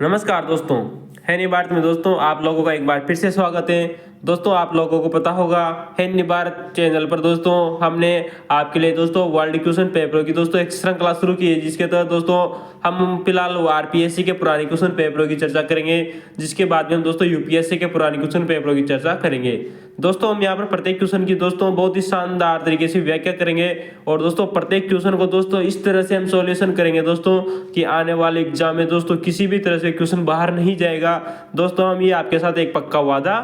नमस्कार दोस्तों, हैनी भारत में दोस्तों आप लोगों का एक बार फिर से स्वागत है। दोस्तों आप लोगों को पता होगा हैनी भारत चैनल पर दोस्तों हमने आपके लिए दोस्तों वर्ल्ड क्वेश्चन पेपरों की दोस्तों एक श्रृंखला शुरू की है, जिसके तहत दोस्तों हम फिलहाल आरपीएससी के पुराने क्वेश्चन पेपरों की चर्चा करेंगे, जिसके बाद में हम दोस्तों यूपीएससी के पुराने क्वेश्चन पेपरों की चर्चा करेंगे। दोस्तों हम यहाँ पर प्रत्येक क्वेश्चन की दोस्तों बहुत ही शानदार तरीके से व्याख्या करेंगे और दोस्तों प्रत्येक क्वेश्चन को दोस्तों इस तरह से हम सॉल्यूशन करेंगे दोस्तों कि आने वाले एग्जाम में दोस्तों किसी भी तरह से क्वेश्चन बाहर नहीं जाएगा। दोस्तों हम ये आपके साथ एक पक्का वादा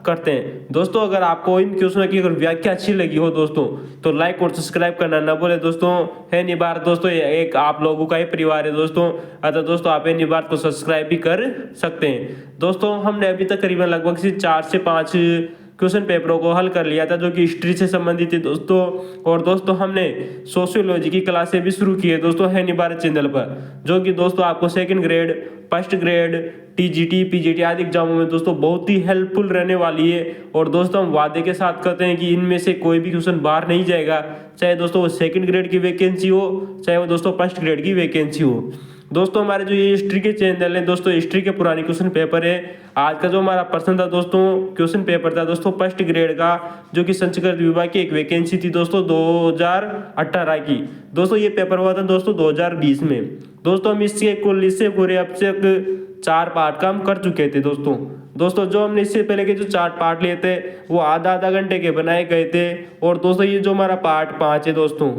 करते हैं। दोस्तों अगर आपको इन क्वेश्चनों की अगर व्याख्या अच्छी लगी हो दोस्तों तो लाइक और सब्सक्राइब करना ना भूले दोस्तों। हैनी भारत दोस्तों एक आप लोगों का ही परिवार है दोस्तों, अतः दोस्तों आप हैनी भारत को सब्सक्राइब भी कर सकते हैं। दोस्तों हमने अभी तक करीबन लगभग 4 से 5 क्वेश्चन पेपरों को हल कर लिया था जो कि हिस्ट्री से संबंधित है दोस्तों। और दोस्तों हमने सोशियोलॉजी की क्लासें भी शुरू की है दोस्तों हैनी भारत चैनल पर, जो कि दोस्तों आपको second grade, first grade, TGT, PGT आदि एग्जामों में दोस्तों बहुत ही हेल्पफुल रहने वाली है। और दोस्तों हम वादे के साथ कहते हैं कि इनमें से कोई भी क्वेश्चन बाहर नहीं जाएगा, चाहे दोस्तों वो सेकंड ग्रेड की वैकेंसी हो, चाहे वो दोस्तों फर्स्ट ग्रेड की वैकेंसी हो। दोस्तों हमारे जो ये हिस्ट्री के चैनल है दोस्तों, हिस्ट्री के पुराने क्वेश्चन पेपर है। आज का जो हमारा प्रश्न था दोस्तों, क्वेश्चन पेपर था दोस्तों फर्स्ट ग्रेड का, जो कि संस्कृत विभाग की एक वैकेंसी थी दोस्तों 2018 की। दोस्तों ये पेपर हुआ था दोस्तों 2020 में। दोस्तों हम इससे पूरे अब तक 4 पार्ट का हम कर चुके थे दोस्तों जो हमने इससे पहले के जो 4 पार्ट लिए थे वो आधा घंटे के बनाए गए थे। और दोस्तों ये जो हमारा पार्ट 5 है दोस्तों,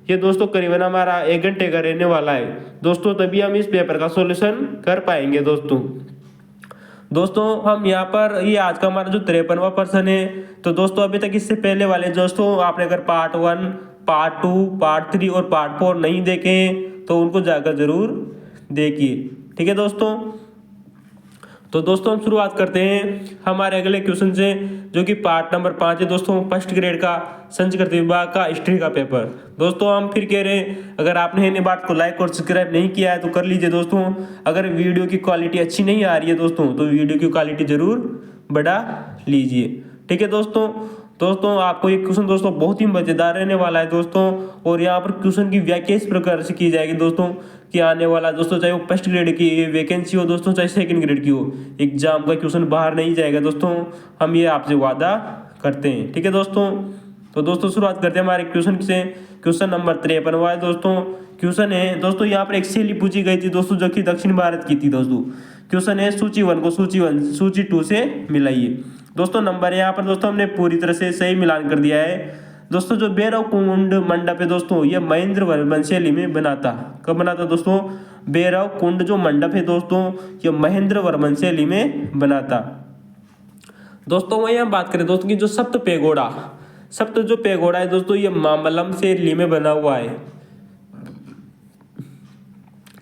ये दोस्तों करीबन हमारा 1 घंटे का रहने वाला है दोस्तों, तभी हम इस पेपर का सॉल्यूशन कर पाएंगे दोस्तों हम यहाँ पर ये आज का हमारा जो 53वां प्रश्न है। तो दोस्तों अभी तक इससे पहले वाले दोस्तों आपने अगर पार्ट 1, पार्ट 2, पार्ट 3 और पार्ट 4 नहीं देखे हैं तो उनको जाकर जरूर देखिए, ठीक है दोस्तों। तो दोस्तों हम शुरुआत करते हैं हमारे अगले क्वेश्चन से, जो कि पार्ट नंबर 5 है दोस्तों फर्स्ट ग्रेड का संस्कृत विभाग का हिस्ट्री का पेपर। दोस्तों हम फिर कह रहे हैं अगर आपने हैनी भारत को लाइक और सब्सक्राइब नहीं किया है तो कर लीजिए दोस्तों। अगर वीडियो की क्वालिटी अच्छी नहीं आ रही है दोस्तों तो वीडियो की क्वालिटी जरूर बढ़ा लीजिए, ठीक है दोस्तों आपको ये क्वेश्चन दोस्तों बहुत ही मजेदार रहने वाला है दोस्तों। और यहाँ पर क्वेश्चन की व्याख्या इस प्रकार से की जाएगी दोस्तों कि आने वाला दोस्तों चाहे वो फर्स्ट ग्रेड की वैकेंसी हो दोस्तों, चाहे सेकंड ग्रेड की हो, एग्जाम का क्वेश्चन बाहर नहीं जाएगा दोस्तों, हम ये आपसे वादा करते हैं, ठीक है दोस्तों। तो दोस्तों शुरुआत करते हैं हमारे क्वेश्चन से। क्वेश्चन नंबर 53 है दोस्तों। क्वेश्चन है दोस्तों यहाँ पर एक शैली पूछी गई थी दोस्तों जो कि दक्षिण भारत की थी दोस्तों। क्वेश्चन है सूची 1 को सूची 2 से मिलाइए दोस्तों। नंबर यहाँ पर दोस्तों हमने पूरी तरह से सही मिलान कर दिया है दोस्तों। जो भैरव कुंड मंडप है दोस्तों ये महेंद्र वर्मन शैली में बना था। कब बना था दोस्तों? भैरव कुंड जो मंडप है दोस्तों ये महेंद्र वर्मन शैली में बना था दोस्तों। वही हम बात करें दोस्तों की जो सप्त जो पेगोड़ा है दोस्तों ये मामल्लम शैली में बना हुआ है।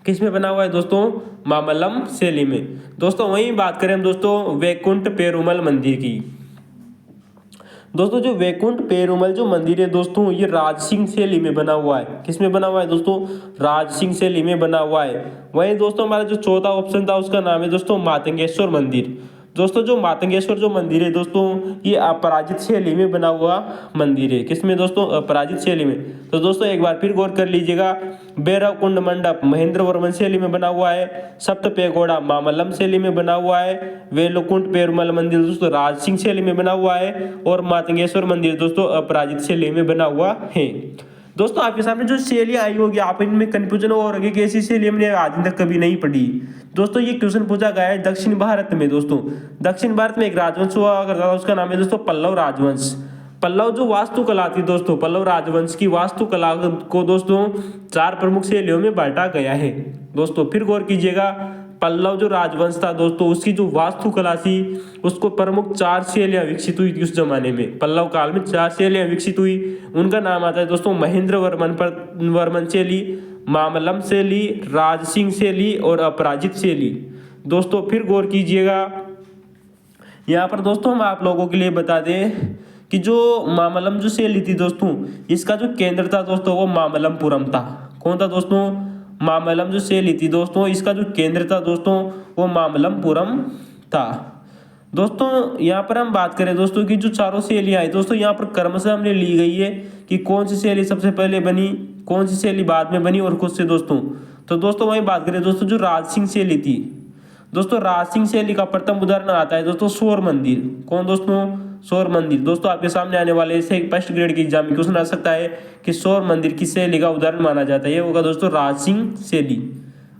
किस में बना हुआ है दोस्तों? मामल्लम शैली में दोस्तों। वहीं बात करें हम दोस्तों वैकुंठ पेरुमल मंदिर की। दोस्तों जो वैकुंठ पेरुमल जो मंदिर है दोस्तों ये राजसिंह शैली में बना हुआ है। किस में बना हुआ है दोस्तों? राजसिंह शैली में बना हुआ है। वहीं दोस्तों हमारा जो चौथा ऑप्शन था उसका नाम है दोस्तों मातंगेश्वर मंदिर। दोस्तों जो मातंगेश्वर जो मंदिर है दोस्तों ये अपराजित शैली में बना हुआ मंदिर है। किसमें दोस्तों? अपराजित शैली में। तो दोस्तों एक बार फिर गौर कर लीजिएगा, भैरव कुंड मंडप महेंद्र वर्मन शैली में बना हुआ है, सप्त पेगोड़ा मामल्लम शैली में बना हुआ है, वेलुकुंठ पेरुमल मंदिर दोस्तों राजसिंह शैली में बना हुआ है और मातंगेश्वर मंदिर दोस्तों अपराजित शैली में बना हुआ है। दोस्तों आपके सामने जो शैलियाँ आई होगी आप इनमें कंफ्यूजन हो रही कि ऐसी शैली हमने आज तक कभी नहीं पढ़ी। दोस्तों ये क्वेश्चन पूछा गया है दक्षिण भारत में दोस्तों। दक्षिण भारत में एक राजवंश हुआ करता था, उसका नाम है दोस्तों पल्लव राजवंश। पल्लव जो वास्तुकला थी दोस्तों, पल्लव राजवंश की वास्तुकला को दोस्तों 4 प्रमुख शैलियों में बांटा गया है दोस्तों। फिर गौर कीजिएगा, पल्लव जो राजवंश था दोस्तों उसकी जो वास्तुकला थी उसको प्रमुख 4 शैलियां विकसित हुई थी उस जमाने में। पल्लव काल में 4 शैलियां विकसित हुई, उनका नाम आता है दोस्तों महेंद्र वर्मन शैली, मामल्लम शैली, राजसिंह शैली और अपराजित शैली दोस्तों। फिर गौर कीजिएगा, यहाँ पर दोस्तों हम आप लोगों के लिए बता दें कि जो मामल्लम जो शैली थी दोस्तों इसका जो केंद्र था दोस्तों वो मामल्लमपुरम था। कौन था दोस्तों? मामल्लम जो शैली थी दोस्तों इसका जो केंद्र था दोस्तों वो मामल्लमपुरम था दोस्तों। यहाँ पर हम बात करें दोस्तों की जो चारों शैलियाँ आई दोस्तों यहाँ पर क्रमशः हमने ली गई है कि कौन सी शैली सबसे पहले बनी, कौन सी शैली बाद में बनी और खुद से दोस्तों। तो दोस्तों वही बात करें दोस्तों जो राजसिंह शैली थी दोस्तों राज सिंह शैली का प्रथम उदाहरण आता है दोस्तों सौर मंदिर। कौन दोस्तों? सौर मंदिर। दोस्तों आपके सामने आने वाले इसे एक फर्स्ट ग्रेड की एग्जाम में क्वेश्चन आ सकता है कि सौर मंदिर किस शैली का उदाहरण माना जाता है। ये होगा दोस्तों राज सिंह शैली।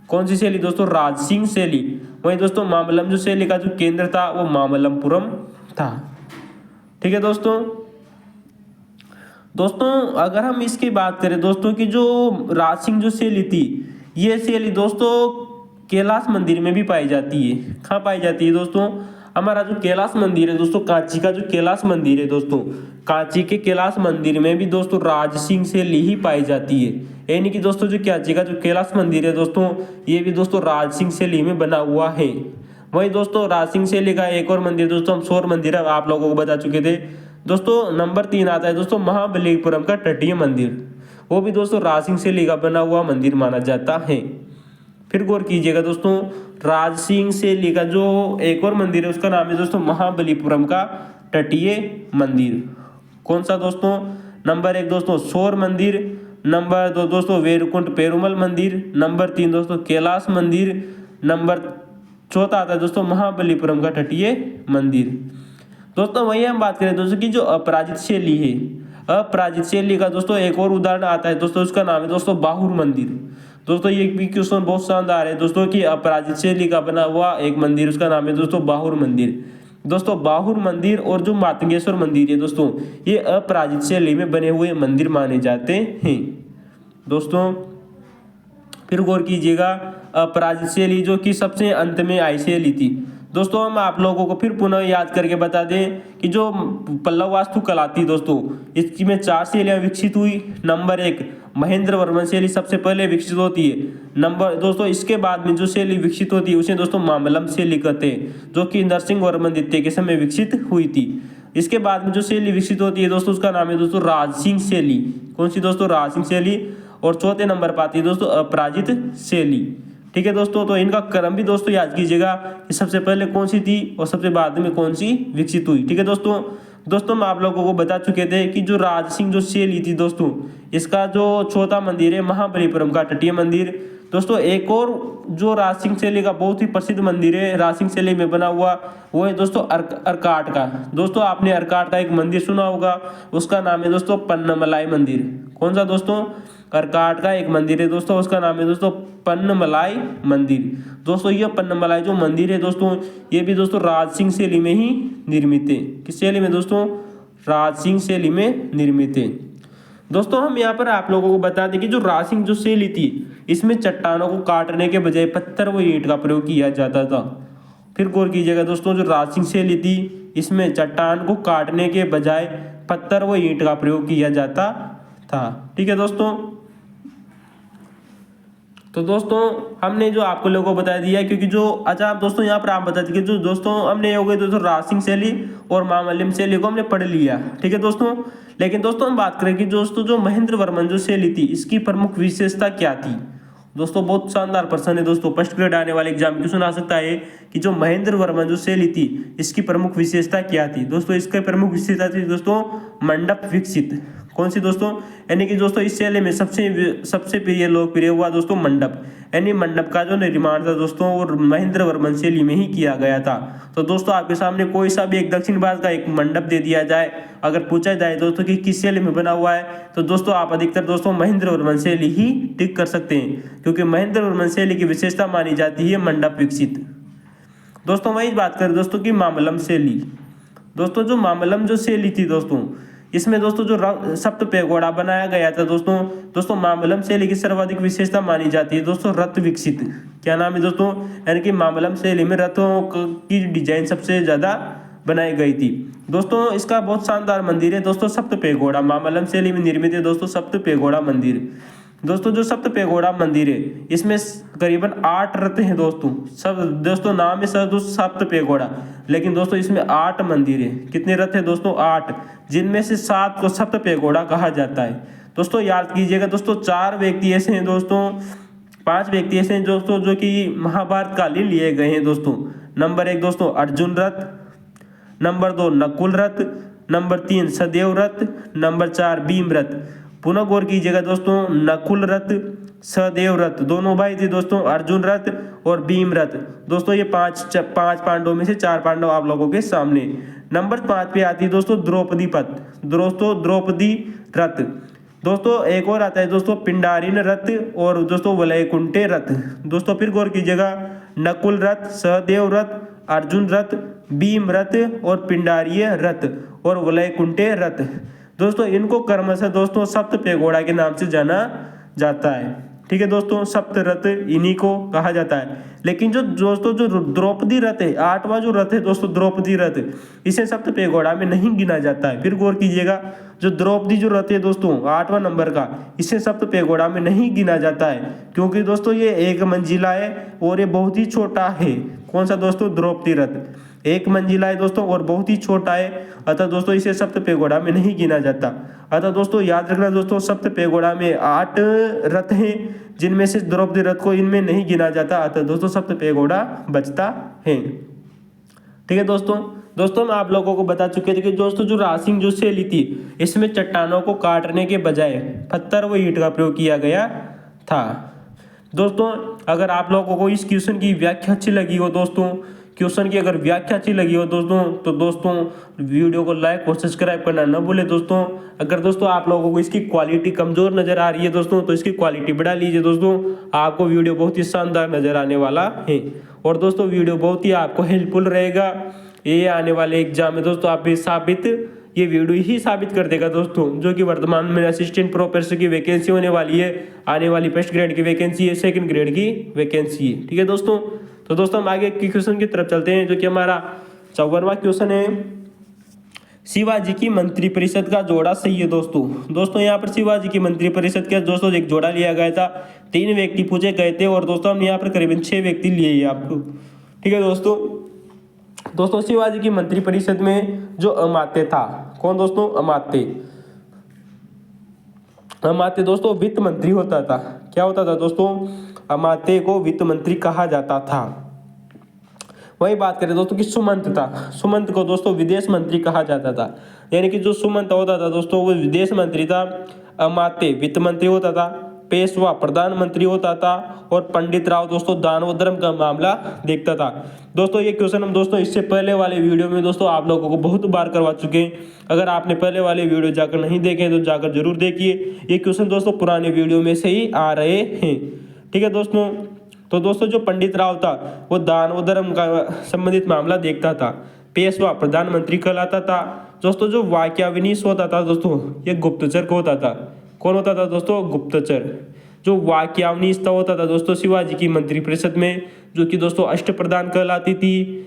कौन सी शैली दोस्तों? राज सिंह शैली। वहीं दोस्तों मामल्लम जो शैली का जो केंद्र था वो मामल्लपुरम था। ठीक है दोस्तों। दोस्तों अगर हम इसकी बात करें दोस्तों कि जो राज सिंह जो शैली थी, ये शैली दोस्तों कैलाश मंदिर में भी पाई जाती है। कहाँ पाई जाती है दोस्तों? हमारा जो कैलाश मंदिर है दोस्तों, कांची का जो कैलाश मंदिर है दोस्तों, कांची के कैलाश मंदिर में भी दोस्तों राज सिंह शैली ही पाई जाती है। यानी कि दोस्तों जो कांची का जो कैलाश मंदिर है दोस्तों, ये भी दोस्तों राज सिंह शैली में बना हुआ है। वही दोस्तों राज सिंह शैली का एक और मंदिर दोस्तों हम सौर मंदिर आप लोगों को बता चुके थे। दोस्तों नंबर 3 आता है दोस्तों महाबलीपुरम का तटीय मंदिर। वो भी दोस्तों राज सिंह शैली का बना हुआ मंदिर माना जाता है। फिर गौर कीजिएगा दोस्तों, राज सिंह शैली का जो एक और मंदिर है उसका नाम है दोस्तों महाबलीपुरम का तटीय मंदिर। कौन सा दोस्तों? नंबर 1 दोस्तों सौर मंदिर, नंबर 2 दोस्तों वेरुकुंड पेरुमल मंदिर, नंबर 3 दोस्तों कैलाश मंदिर, नंबर 4 आता है दोस्तों महाबलीपुरम का तटीय मंदिर। दोस्तों वही हम बात करें दोस्तों की जो अपराजित शैली है, अपराजित शैली का दोस्तों एक और उदाहरण आता है दोस्तों, उसका नाम है दोस्तों बाहुर मंदिर। दोस्तों ये भी क्वेश्चन बहुत शानदार है दोस्तों कि अपराजित शैली का बना हुआ एक मंदिर, उसका नाम है दोस्तों बाहुर मंदिर। दोस्तों बाहुर मंदिर और जो मातंगेश्वर मंदिर है दोस्तों, ये अपराजित शैली में बने हुए मंदिर माने जाते हैं। दोस्तों फिर गौर कीजिएगा, अपराजित शैली जो कि सबसे अंत में आई शैली थी। दोस्तों हम आप लोगों को फिर पुनः याद करके बता दें कि जो पल्लव वास्तुकला थी दोस्तों, इसमें 4 शैलियाँ विकसित हुई। नंबर 1 महेंद्र वर्मन शैली सबसे पहले विकसित होती है। नंबर दोस्तों इसके बाद में जो शैली विकसित होती है उसे दोस्तों मामल्लम शैली कहते हैं, जो कि नरसिंह वर्मन द्वितीय के समय विकसित हुई थी। इसके बाद में जो शैली विकसित होती है दोस्तों उसका नाम है दोस्तों राज सिंह शैली। कौन सी दोस्तों? राज सिंह शैली। और चौथे नंबर पर आती है दोस्तों अपराजित शैली। ठीक है दोस्तों, तो इनका क्रम भी दोस्तों याद कीजिएगा कि सबसे पहले कौन सी थी और सबसे बाद में कौन सी विकसित हुई। ठीक है दोस्तों। दोस्तों हम आप लोगों को बता चुके थे कि जो राज सिंह जो शैली थी दोस्तों, इसका जो चौथा मंदिर है महाबलीपुरम का तटीय मंदिर। दोस्तों एक और जो राज सिंह शैली का बहुत ही प्रसिद्ध मंदिर है राज सिंह शैली में बना हुआ, वो है दोस्तों अर्काट का। दोस्तों आपने अर्काट का एक मंदिर सुना होगा, उसका नाम है दोस्तों पन्नमलाई मंदिर। कौन सा दोस्तों? अर्काट का एक मंदिर है दोस्तों, उसका नाम है दोस्तों पन्नमलाई मंदिर। दोस्तों ये पन्नमलाई जो मंदिर है दोस्तों, ये भी दोस्तों राज सिंह शैली में ही निर्मित है। किस शैली में दोस्तों? राज सिंह शैली में निर्मित है। दोस्तों हम यहाँ पर आप लोगों को बता दें कि जो राज सिंह जो शैली थी, इसमें चट्टानों को काटने के बजाय पत्थर व ईंट का प्रयोग किया जाता था। फिर गौर कीजिएगा दोस्तों, जो राज सिंह शैली थी इसमें चट्टान को काटने के बजाय पत्थर व ईंट का प्रयोग किया जाता था। ठीक है दोस्तों। तो दोस्तों हमने जो आपको लोगों को बता दिया, क्योंकि जो अच्छा दोस्तों यहाँ पर आप बता दीजिए जो दोस्तों हमने हो गए दोस्तों राज सिंह शैली और मामल्लम शैली को हमने पढ़ लिया। ठीक है दोस्तों। लेकिन दोस्तों हम बात करें कि दोस्तों जो महेंद्र वर्मन जो शैली थी इसकी प्रमुख विशेषता क्या थी। दोस्तों बहुत शानदार प्रश्न है दोस्तों, फर्स्ट ग्रेड आने वाले एग्जाम में क्वेश्चन आ सकता है कि जो महेंद्र वर्मन जो शैली थी इसकी प्रमुख विशेषता क्या थी। दोस्तों इसकी प्रमुख विशेषता थी दोस्तों मंडप विकसित। कौन सी दोस्तों? यानी कि दोस्तों इस शैली में सबसे प्रिय लोकप्रिय हुआ दोस्तों मंडप, यानी मंडप का जो निर्माण था दोस्तों वो महेंद्र वर्मन शैली में ही किया गया था। तो दोस्तों आपके सामने कोई सा भी एक दक्षिण भारत का एक मंडप दे दिया जाए, अगर पूछा जाए दोस्तों कि किस शैली में बना हुआ है, तो दोस्तों आप अधिकतर दोस्तों महेंद्र वर्मन शैली ही टिक कर सकते हैं, क्योंकि महेंद्र वर्मन शैली की विशेषता मानी जाती है मंडप विकसित। दोस्तों वही बात करें दोस्तों की मामल्लम शैली। दोस्तों जो मामल्लम जो शैली थी दोस्तों, इसमें दोस्तों जो सप्त पैगोड़ा बनाया गया था दोस्तों मामल्लम शैली की सर्वाधिक विशेषता मानी जाती है दोस्तों रथ विकसित। क्या नाम है दोस्तों? यानी कि मामल्लम शैली में रथों की डिजाइन सबसे ज्यादा बनाई गई थी। दोस्तों इसका बहुत शानदार मंदिर है दोस्तों सप्त पैगोड़ा, मामल्लम शैली में निर्मित है दोस्तों सप्त पैगोड़ा मंदिर। दोस्तों जो सप्त पैगोड़ा मंदिर है इसमें करीबन 8 रथ हैं दोस्तों, सब दोस्तों नाम है सब दोस्तों सप्त पैगोड़ा, लेकिन दोस्तों इसमें 8 मंदिर है। कितने रथ है दोस्तों? 8, जिनमें से 7 को सप्त पैगोड़ा कहा जाता है। दोस्तों याद कीजिएगा दोस्तों 4 व्यक्ति ऐसे हैं दोस्तों, 5 व्यक्ति ऐसे हैं दोस्तों जो कि महाभारत कालीन लिए गए हैं दोस्तों। नंबर 1 दोस्तों अर्जुन रथ, नंबर 2 नकुल रथ, नंबर 3 सदेव रथ, नंबर 4 भीम रथ। पुनः गौर कीजिएगा दोस्तों, नकुल रथ, सहदेव रथ, दोनों भाई थे दोस्तों, अर्जुन रथ और भीम रथ। दोस्तों ये पांच पांडवों में से 4 पांडव आप लोगों के सामने। नंबर 5 पे आती है दोस्तों द्रौपदी पथ, दोस्तों द्रौपदी रथ। दोस्तों एक और आता है दोस्तों पिंडारिन रथ और दोस्तों वलयकुंठे रथ। दोस्तों फिर गौर कीजिएगा, नकुल रथ, सहदेव रथ, अर्जुन रथ, भीम रथ और पिंडारीय रथ और वलयकुंठे रथ। दोस्तों इनको क्रमशः दोस्तों सप्त पेगोड़ा के नाम से जाना जाता है। ठीक है दोस्तों, सप्त रथ इन्हीं को कहा जाता है। लेकिन जो दोस्तों जो द्रौपदी रथ है, 8वां जो रथ है दोस्तों द्रौपदी रथ, इसे सप्त पेगोड़ा में नहीं गिना जाता है। फिर गौर कीजिएगा, जो द्रौपदी जो रथ है दोस्तों 8वां नंबर का, इसे सप्त पेगोड़ा में नहीं गिना जाता है, क्योंकि दोस्तों ये 1 मंजिला है और ये बहुत ही छोटा है। कौन सा दोस्तों? द्रौपदी रथ 1 मंजिला है दोस्तों और बहुत ही छोटा है, अतः दोस्तों इसे सप्त पेगोड़ा में नहीं गिना जाता। अतः दोस्तों याद रखना दोस्तों, सप्त पेगोड़ा में 8 रथ हैं, जिनमें से द्रौपदी रथ को इनमें नहीं गिना जाता, अतः दोस्तों सप्त पेगोड़ा बचता है। ठीक है दोस्तों मैं आप लोगों को बता चुके थे कि दोस्तों जो रासिंग जो शैली थी, इसमें चट्टानों को काटने के बजाय पत्थर व ईंट का प्रयोग किया गया था। दोस्तों अगर आप लोगों को इस क्वेश्चन की व्याख्या अच्छी लगी हो दोस्तों, क्वेश्चन की अगर व्याख्या अच्छी लगी हो दोस्तों, तो दोस्तों वीडियो को लाइक और सब्सक्राइब करना न भूले दोस्तों। अगर दोस्तों आप लोगों को इसकी क्वालिटी कमज़ोर नज़र आ रही है दोस्तों, तो इसकी क्वालिटी बढ़ा लीजिए दोस्तों, आपको वीडियो बहुत ही शानदार नज़र आने वाला है। और दोस्तों वीडियो बहुत ही आपको हेल्पफुल रहेगा, ये आने वाले एग्जाम में दोस्तों आप ये वीडियो ही साबित कर देगा दोस्तों, जो कि वर्तमान में असिस्टेंट प्रोफेसर की वैकेंसी होने वाली है, आने वाली फर्स्ट ग्रेड की वैकेंसी है, सेकंड ग्रेड की वैकेंसी है। ठीक है दोस्तों, तो दोस्तों हम आगे के क्वेश्चन की तरफ चलते हैं, जो कि हमारा 54वां क्वेश्चन है, शिवाजी की मंत्री परिषद का जोड़ा सही है दोस्तों यहाँ पर शिवाजी की मंत्री परिषद का दोस्तों एक जोड़ा लिया गया था, 3 व्यक्ति पूछे गए थे और दोस्तों हमने यहाँ पर करीबन 6 व्यक्ति लिए आपको। ठीक है दोस्तों शिवाजी की मंत्री परिषद में जो अमात्य था, कौन दोस्तों? अमात्य दोस्तों वित्त मंत्री होता था। क्या होता था दोस्तों? अमात्य को वित्त मंत्री कहा जाता था। वही बात करें दोस्तों कि सुमंत था, सुमंत को दोस्तों विदेश मंत्री कहा जाता था। यानी कि जो सुमंत होता था दोस्तों वो विदेश मंत्री था, अमात्य वित्त मंत्री होता था, पेशवा प्रधानमंत्री होता था और पंडित राव दोस्तों दान व धर्म का मामला देखता था। दोस्तों ये क्वेश्चन हम दोस्तों इससे पहले वाले वीडियो में दोस्तों आप लोगों को बहुत बार करवा चुके हैं। अगर आपने पहले वाले वीडियो जाकर नहीं देखे तो जाकर जरूर देखिए, ये क्वेश्चन दोस्तों पुराने वीडियो में से ही आ रहे हैं। ठीक है दोस्तों, तो दोस्तों जो पंडित राव था वो दान व धर्म का संबंधित मामला देखता था, पेशवा प्रधानमंत्री कहलाता था। दोस्तों जो वाक्याविनीश होता था दोस्तों, ये गुप्तचर को होता था। कौन होता था दोस्तों? गुप्तचर। जो वाक्यावनीश होता था दोस्तों शिवाजी की मंत्री परिषद में, जो कि दोस्तों अष्ट प्रधान कहलाती थी।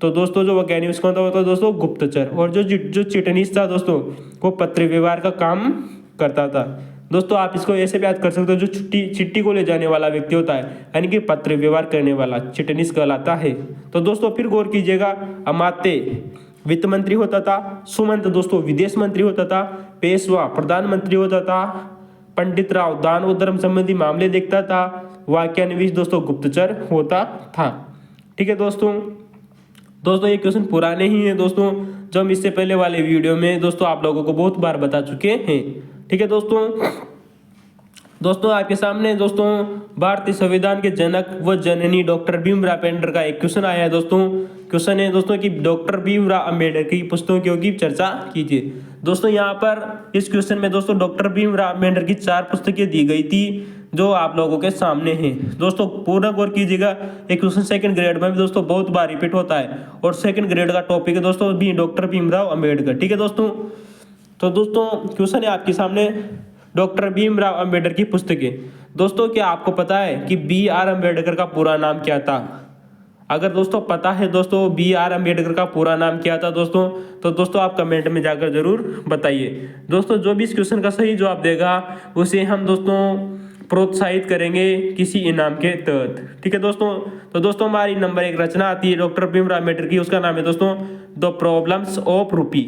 तो दोस्तों जो वाक्यावनीश कौन होता था दोस्तों? गुप्तचर। और जो चिटनीस था दोस्तों, वो पत्र व्यवहार का काम करता था। दोस्तों आप इसको ऐसे भी याद कर सकते हो, जो चिट्ठी को ले जाने वाला व्यक्ति होता है, यानी कि पत्र व्यवहार करने वाला, चिटनीस कहलाता है। तो दोस्तों फिर गौर कीजिएगा, अमात्य वित्त मंत्री होता था, सुमंत दोस्तों विदेश मंत्री होता था, पेशवा प्रधानमंत्री होता था, पंडित राव दान व धर्म संबंधी मामले देखता था, वाक्यान्वेष दोस्तों गुप्तचर होता था। ठीक है दोस्तों ये क्वेश्चन पुराने ही हैं दोस्तों, जो हम इससे पहले वाले वीडियो में दोस्तों आप लोगों को बहुत बार बता चुके हैं। ठीक है दोस्तों आपके सामने दोस्तों भारतीय संविधान के जनक व जननी डॉक्टर भीमराव अम्बेडकर का एक क्वेश्चन आया है दोस्तों। क्वेश्चन है दोस्तों कि डॉक्टर भीमराव अम्बेडकर की पुस्तकों की चर्चा कीजिए। दोस्तों यहाँ पर इस क्वेश्चन में दोस्तों डॉक्टर भीमराव अम्बेडकर की 4 पुस्तकें दी गई थी, जो आप लोगों के सामने हैं। दोस्तों पूरा गौर कीजिएगा, एक क्वेश्चन सेकंड ग्रेड में भी दोस्तों बहुत बार रिपीट होता है, और सेकंड ग्रेड का टॉपिक है दोस्तों भी डॉक्टर भीमराव अम्बेडकर। ठीक है तो दोस्तों क्वेश्चन है आपके सामने, डॉक्टर भीमराव अम्बेडकर की पुस्तकें। दोस्तों क्या आपको पता है कि BR अम्बेडकर का पूरा नाम क्या था? अगर दोस्तों पता है दोस्तों BR अम्बेडकर का पूरा नाम क्या था दोस्तों, तो दोस्तों आप कमेंट में जाकर जरूर बताइए। दोस्तों जो भी इस क्वेश्चन का सही जवाब देगा उसे हम दोस्तों प्रोत्साहित करेंगे किसी इनाम के तहत। ठीक है तो दोस्तों हमारी नंबर 1 रचना आती है डॉक्टर भीमराव अम्बेडकर की, उसका नाम है दोस्तों द प्रॉब्लम्स ऑफ रूपी,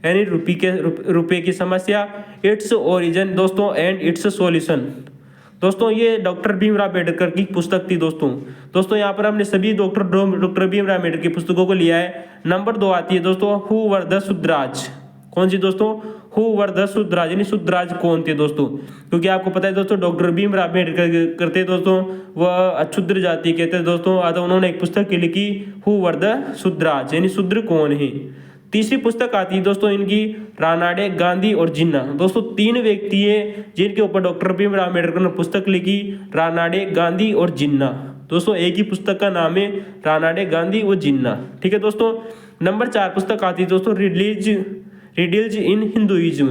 यानी रुपये की समस्या, इट्स ओरिजिन दोस्तों एंड इट्स सॉल्यूशन। दोस्तों ये डॉक्टर भीमराव अम्बेडकर की पुस्तक थी दोस्तों यहाँ पर हमने सभी डॉक्टर भीमराव अम्बेडकर की पुस्तकों को लिया है। नंबर 2 आती है दोस्तों हु वर द शूद्राज। कौन सी दोस्तों? हु वर द शुद्धराज, यानी शुद्धराज कौन थे दोस्तों। क्योंकि आपको पता है दोस्तों डॉक्टर भीमराव अम्बेडकर करते दोस्तों वह अक्षुद्र जाति के थे दोस्तों। अतः उन्होंने एक पुस्तक लिखी हु वर द शुद्धराज, यानी शूद्र कौन है। तीसरी पुस्तक आती है दोस्तों इनकी रानाडे, गांधी और जिन्ना। दोस्तों तीन व्यक्ति है जिनके ऊपर डॉक्टर भीमराव अम्बेडकर ने पुस्तक लिखी, रानाडे, गांधी और जिन्ना। दोस्तों एक ही पुस्तक का नाम है रानाडे, गांधी और जिन्ना। ठीक है दोस्तों। नंबर 4 पुस्तक आती है दोस्तों रिडल्स इन हिंदुइज्म।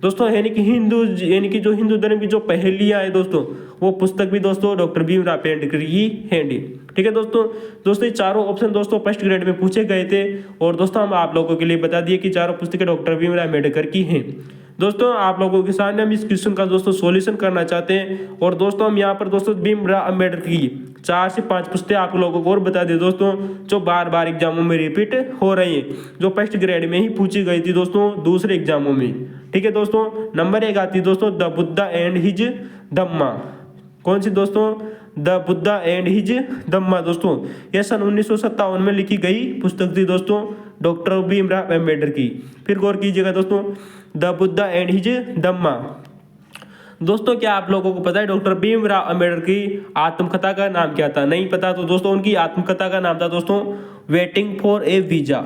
दोस्तों यानी कि जो हिंदू धर्म की जो पहेलियां है दोस्तों, वो पुस्तक भी दोस्तों डॉक्टर भीमराव अम्बेडकर की है। ठीक है दोस्तों ये चारों ऑप्शन दोस्तों फर्स्ट ग्रेड में पूछे गए थे और दोस्तों हम आप लोगों के लिए बता दिए कि चारों पुस्तकें डॉक्टर भीमराव अम्बेडकर की हैं। दोस्तों आप लोगों के सामने हम इस क्वेश्चन का दोस्तों सॉल्यूशन करना चाहते हैं और दोस्तों हम यहाँ पर दोस्तों भीमराव अम्बेडकर की 4 से 5 पुस्तकें आप लोगों को और बता दें दोस्तों, जो बार बार एग्जामों में रिपीट हो रही है, जो फर्स्ट ग्रेड में ही पूछी गई थी दोस्तों दूसरे एग्जामों में। ठीक है दोस्तों। नंबर 1 आती है दोस्तों द बुद्धा एंड हिज धम्मा। कौन सी दोस्तों? द बुद्धा एंड हिज धम्मा। दोस्तों यह सन 1957 में लिखी गई पुस्तक थी दोस्तों डॉक्टर भीमराव अम्बेडकर की। फिर गौर कीजिएगा दोस्तों, द बुद्धा एंड हिज धम्मा। दोस्तों क्या आप लोगों को पता है डॉक्टर भीमराव अम्बेडकर की आत्मकथा का नाम क्या था? नहीं पता तो दोस्तों उनकी आत्मकथा का नाम था दोस्तों वेटिंग फॉर ए वीजा।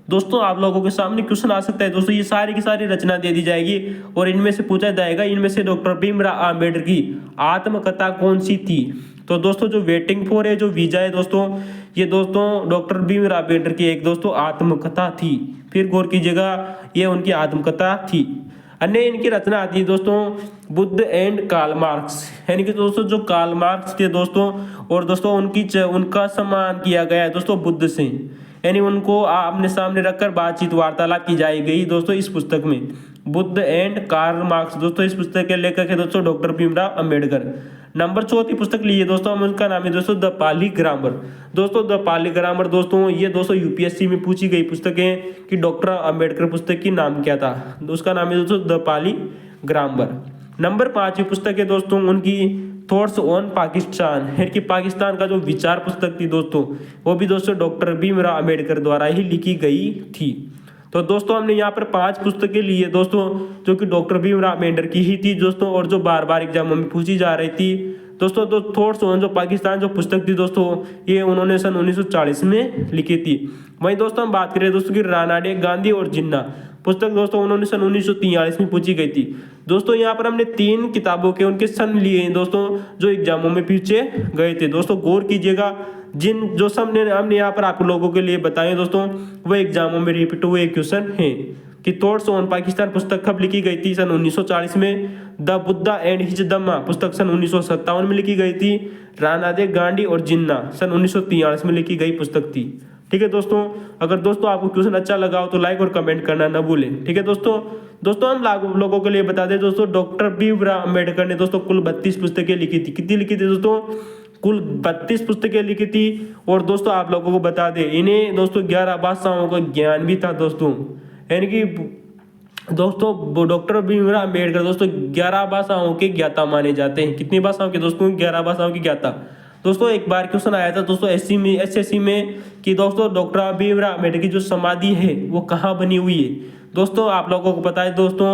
दोस्तों आप लोगों के सामने क्वेश्चन आ सकता है दोस्तों, ये सारी की सारी रचना दे दी जाएगी और इनमें से पूछा जाएगा इनमें से डॉक्टर भीमराव अम्बेडकर की आत्मकथा कौन सी थी। तो दोस्तों जो वेटिंग फॉर है, जो वीजा है दोस्तों, ये दोस्तों डॉक्टर भीमराव अम्बेडकर की एक दोस्तों आत्मकथा थी। फिर गौर कीजिएगा, ये उनकी आत्मकथा थी। अन्य इनकी रचना आती है दोस्तों बुद्ध एंड कार्ल मार्क्स, यानी कि दोस्तों जो कार्ल मार्क्स थे दोस्तों और दोस्तों उनका सम्मान किया गया है दोस्तों बुद्ध से, यानी उनको आमने सामने रखकर बातचीत वार्तालाप की जाई गई दोस्तों इस पुस्तक में। बुद्ध एंड कार्ल मार्क्स दोस्तों इस पुस्तक के लेखक है दोस्तों डॉक्टर भीमराव अम्बेडकर। नंबर 4 पुस्तक ली है दोस्तों, उनका नाम है दोस्तों द पाली ग्रामर। दोस्तों द पाली ग्रामर दोस्तों ये दोस्तों यूपीएससी में पूछी गई पुस्तक है कि डॉक्टर अम्बेडकर पुस्तक की नाम क्या था, उसका नाम है दोस्तों द पाली ग्रामर। नंबर 5 पुस्तक है दोस्तों उनकी थॉट्स ऑन पाकिस्तान, है कि पाकिस्तान का जो विचार पुस्तक थी दोस्तों, वो भी दोस्तों डॉक्टर भीमराव अम्बेडकर द्वारा ही लिखी गई थी। तो दोस्तों हमने यहाँ पर 5 पुस्तकें ली है दोस्तों जो कि डॉक्टर भीमराव अम्बेडकर की ही थी दोस्तों और जो बार बार एग्जामों में पूछी जा रही थी दोस्तों। तो थॉट्स ऑन जो पाकिस्तान जो पुस्तक थी दोस्तों, ये उन्होंने सन 1940 में लिखी थी। वहीं दोस्तों हम बात करें दोस्तों की रानाडे, गांधी और जिन्ना पुस्तक दोस्तों उन्होंने सन 1943 में पूछी गई थी। दोस्तों यहाँ पर हमने 3 किताबों के उनके सन लिए हैं दोस्तों जो एग्जामों में पूछे गए थे। दोस्तों गौर कीजिएगा, जिन जो हमने यहाँ पर आप लोगों के लिए बताए दोस्तों वो एग्जामों में रिपीट हुए क्वेश्चन हैं कि थॉट्स ऑन पाकिस्तान पुस्तक कब लिखी गई थी? सन 1940 में। द बुद्धा एंड हिज धम्मा पुस्तक सन 1957 में लिखी गई थी। रानाडे, गांधी और जिन्ना सन 1943 में लिखी गई पुस्तक थी। ठीक है दोस्तों, अगर दोस्तों आपको क्वेश्चन अच्छा लगा हो तो लाइक और कमेंट करना न भूलें। ठीक है दोस्तों हम लोगों के लिए बता दें दोस्तों डॉक्टर भीमराव अम्बेडकर ने दोस्तों कुल 32 पुस्तकें लिखी थी। कितनी लिखी थी दोस्तों? कुल 32 पुस्तकें लिखी थी। और दोस्तों आप लोगों को बता दें इन्हें दोस्तों 11 भाषाओं का ज्ञान भी था दोस्तों, यानी कि दोस्तों डॉक्टर भीमराव अम्बेडकर दोस्तों 11 भाषाओं के ज्ञाता माने जाते हैं। कितनी भाषाओं के दोस्तों? 11 भाषाओं के ज्ञाता। दोस्तों एक बार क्वेश्चन आया था दोस्तों एसएससी में कि दोस्तों डॉक्टर भीमराव अम्बेडकर की जो समाधि है वो कहाँ बनी हुई है? दोस्तों आप लोगों को पता है दोस्तों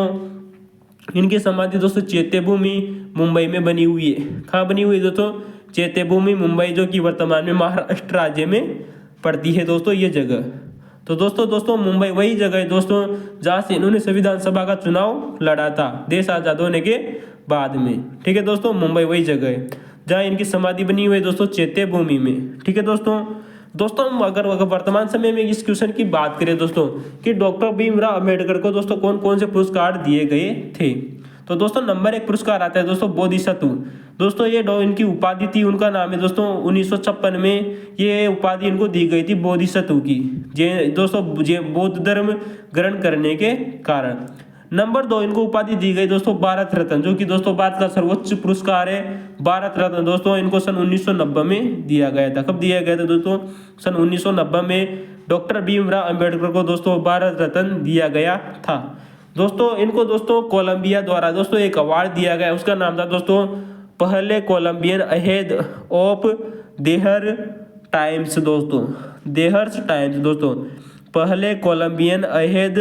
इनकी समाधि दोस्तों चैत्यभूमि मुंबई में बनी हुई है। कहाँ बनी हुई है दोस्तों? चैत्यभूमि मुंबई, जो कि वर्तमान में महाराष्ट्र राज्य में पड़ती है दोस्तों ये जगह। तो दोस्तों मुंबई वही जगह है दोस्तों जहाँ से इन्होंने संविधान सभा का चुनाव लड़ा था देश आजाद होने के बाद में। ठीक है दोस्तों, मुंबई वही जगह है जहाँ इनकी समाधि बनी हुई है दोस्तों चैत्यभूमि में। ठीक है दोस्तों हम अगर वर्तमान समय में इस क्वेश्चन की बात करें दोस्तों कि डॉक्टर भीमराव अम्बेडकर को दोस्तों कौन कौन से पुरस्कार दिए गए थे, तो दोस्तों नंबर 1 पुरस्कार आता है दोस्तों बोधिसत्व। दोस्तों ये इनकी उपाधि थी, उनका नाम है दोस्तों 1956 में ये उपाधि इनको दी गई थी बोधिसत्व की, दोस्तों बौद्ध धर्म ग्रहण करने के कारण। नंबर 2 इनको उपाधि दी गई दोस्तों भारत रत्न, जो कि दोस्तों भारत का सर्वोच्च पुरस्कार है भारत रत्न। दोस्तों इनको सन 1990 में दिया गया था। कब दिया गया था दोस्तों? सन 1990 में डॉक्टर भीमराव अम्बेडकर को दोस्तों भारत रत्न दिया गया था। दोस्तों इनको दोस्तों कोलंबिया द्वारा दोस्तों एक अवार्ड दिया गया, उसका नाम था दोस्तों पहले Columbian ahead of their times. दोस्तों देहर्स टाइम्स दोस्तों पहले Columbian ahead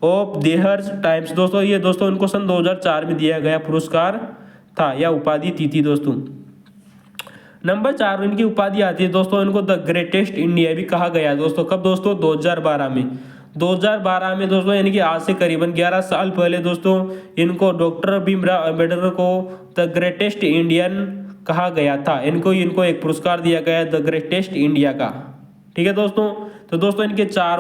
of theirs times दोस्तों, ये दोस्तों उनको सन 2004 में दिया गया पुरस्कार था या उपाधि थी दोस्तों। नंबर 4 इनकी उपाधि आती है दोस्तों, इनको द ग्रेटेस्ट इंडिया भी कहा गया है दोस्तों। कब दोस्तों? 2012 में। 2012 में दोस्तों, यानी कि आज से करीबन 11 साल पहले दोस्तों इनको डॉक्टर भीमराव अम्बेडकर को द ग्रेटेस्ट इंडियन कहा गया था। इनको एक पुरस्कार दिया गया द ग्रेटेस्ट इंडिया का। ठीक है दोस्तों, तो दोस्तों इनके 4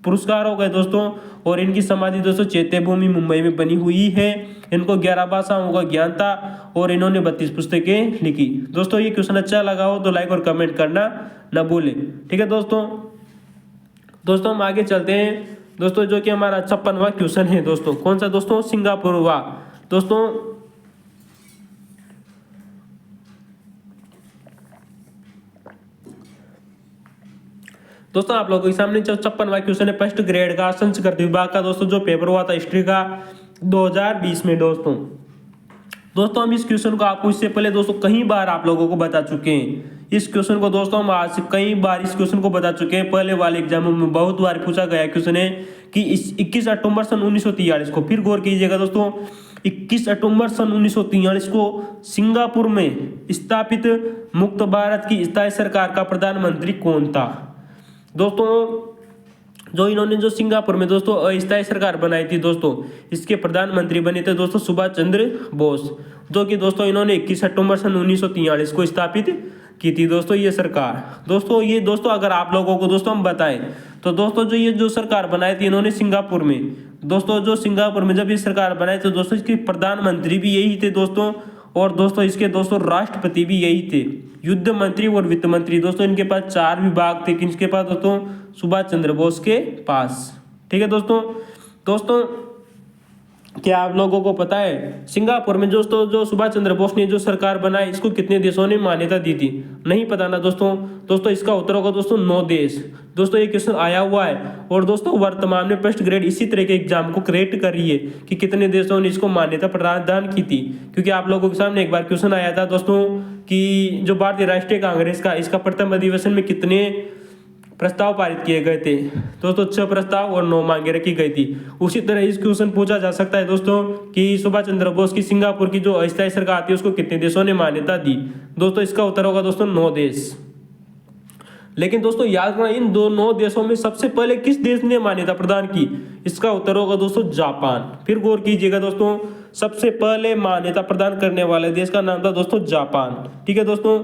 पुरस्कार हो गए दोस्तों। और इनकी समाधि दोस्तों चैत्यभूमि मुंबई में बनी हुई है। इनको 11 भाषाओं का ज्ञान था और इन्होंने 32 पुस्तकें लिखी। दोस्तों ये क्वेश्चन अच्छा लगा हो तो लाइक और कमेंट करना न भूलें। ठीक है दोस्तों हम आगे चलते हैं दोस्तों, जो कि हमारा 56वां क्वेश्चन है दोस्तों। कौन सा दोस्तों? सिंगापुर हुआ दोस्तों आप लोगों के सामने जो 56वां क्वेश्चन है फर्स्ट ग्रेड का संस्कृत विभाग का दोस्तों, जो पेपर हुआ था हिस्ट्री का 2020 में दोस्तों हम इस क्वेश्चन को आपको इससे पहले दोस्तों कई बार आप लोगों को बता चुके हैं। इस क्वेश्चन को दोस्तों हम आज से कई बार इस क्वेश्चन को बता चुके हैं। पहले वाले एग्जामों में बहुत बार पूछा गया क्वेश्चन है कि 21 अक्टूबर सन 1943 को, फिर गौर कीजिएगा दोस्तों, 21 अक्टूबर सन 1943 को सिंगापुर में स्थापित मुक्त भारत की स्थायी सरकार का प्रधानमंत्री कौन था दोस्तों? जो इन्होंने जो सिंगापुर में दोस्तों अस्थायी सरकार बनाई थी दोस्तों, इसके प्रधानमंत्री बने थे दोस्तों सुभाष चंद्र बोस, जो कि दोस्तों इन्होंने 21 अक्टूबर सन 1943 को स्थापित की थी दोस्तों ये सरकार। दोस्तों ये दोस्तों अगर आप लोगों को दोस्तों हम बताएं तो दोस्तों जो सरकार बनाई थी इन्होंने सिंगापुर में दोस्तों, जो सिंगापुर में जब ये सरकार बनाई तो दोस्तों इसके प्रधानमंत्री भी यही थे दोस्तों, और दोस्तों इसके दोस्तों राष्ट्रपति भी यही थे, युद्ध मंत्री और वित्त मंत्री। दोस्तों इनके पास 4 विभाग थे। किसके पास दोस्तों? सुभाष चंद्र बोस के पास। ठीक है दोस्तों क्या आप लोगों को पता है सिंगापुर में दोस्तों जो सुभाष चंद्र बोस ने जो सरकार बनाई इसको कितने देशों ने मान्यता दी थी? नहीं पता ना दोस्तों इसका उत्तर होगा दोस्तों 9 देश। दोस्तों ये क्वेश्चन आया हुआ है और दोस्तों वर्तमान में फर्स्ट ग्रेड इसी तरह के एग्जाम को क्रिएट कर रही है कि कितने देशों ने इसको मान्यता प्रदान की थी। क्योंकि आप लोगों के सामने एक बार क्वेश्चन आया था दोस्तों कि जो भारतीय राष्ट्रीय कांग्रेस का इसका प्रथम अधिवेशन में कितने प्रस्ताव पारित किए गए थे दोस्तों? 6 प्रस्ताव और 9 मांगे रखी गई थी। उसी तरह इस क्वेश्चन पूछा जा सकता है दोस्तों कि सुभाष चंद्र बोस की सिंगापुर की जो अस्थायी सरकार थी उसको कितने देशों ने मान्यता दी? दोस्तों इसका उत्तर होगा दोस्तों 9 देश। लेकिन दोस्तों याद रखना इन 9 देशों में सबसे पहले किस देश ने मान्यता प्रदान की? इसका उत्तर होगा दोस्तों जापान। फिर गौर कीजिएगा दोस्तों, सबसे पहले मान्यता प्रदान करने वाले देश का नाम था दोस्तों जापान। ठीक है दोस्तों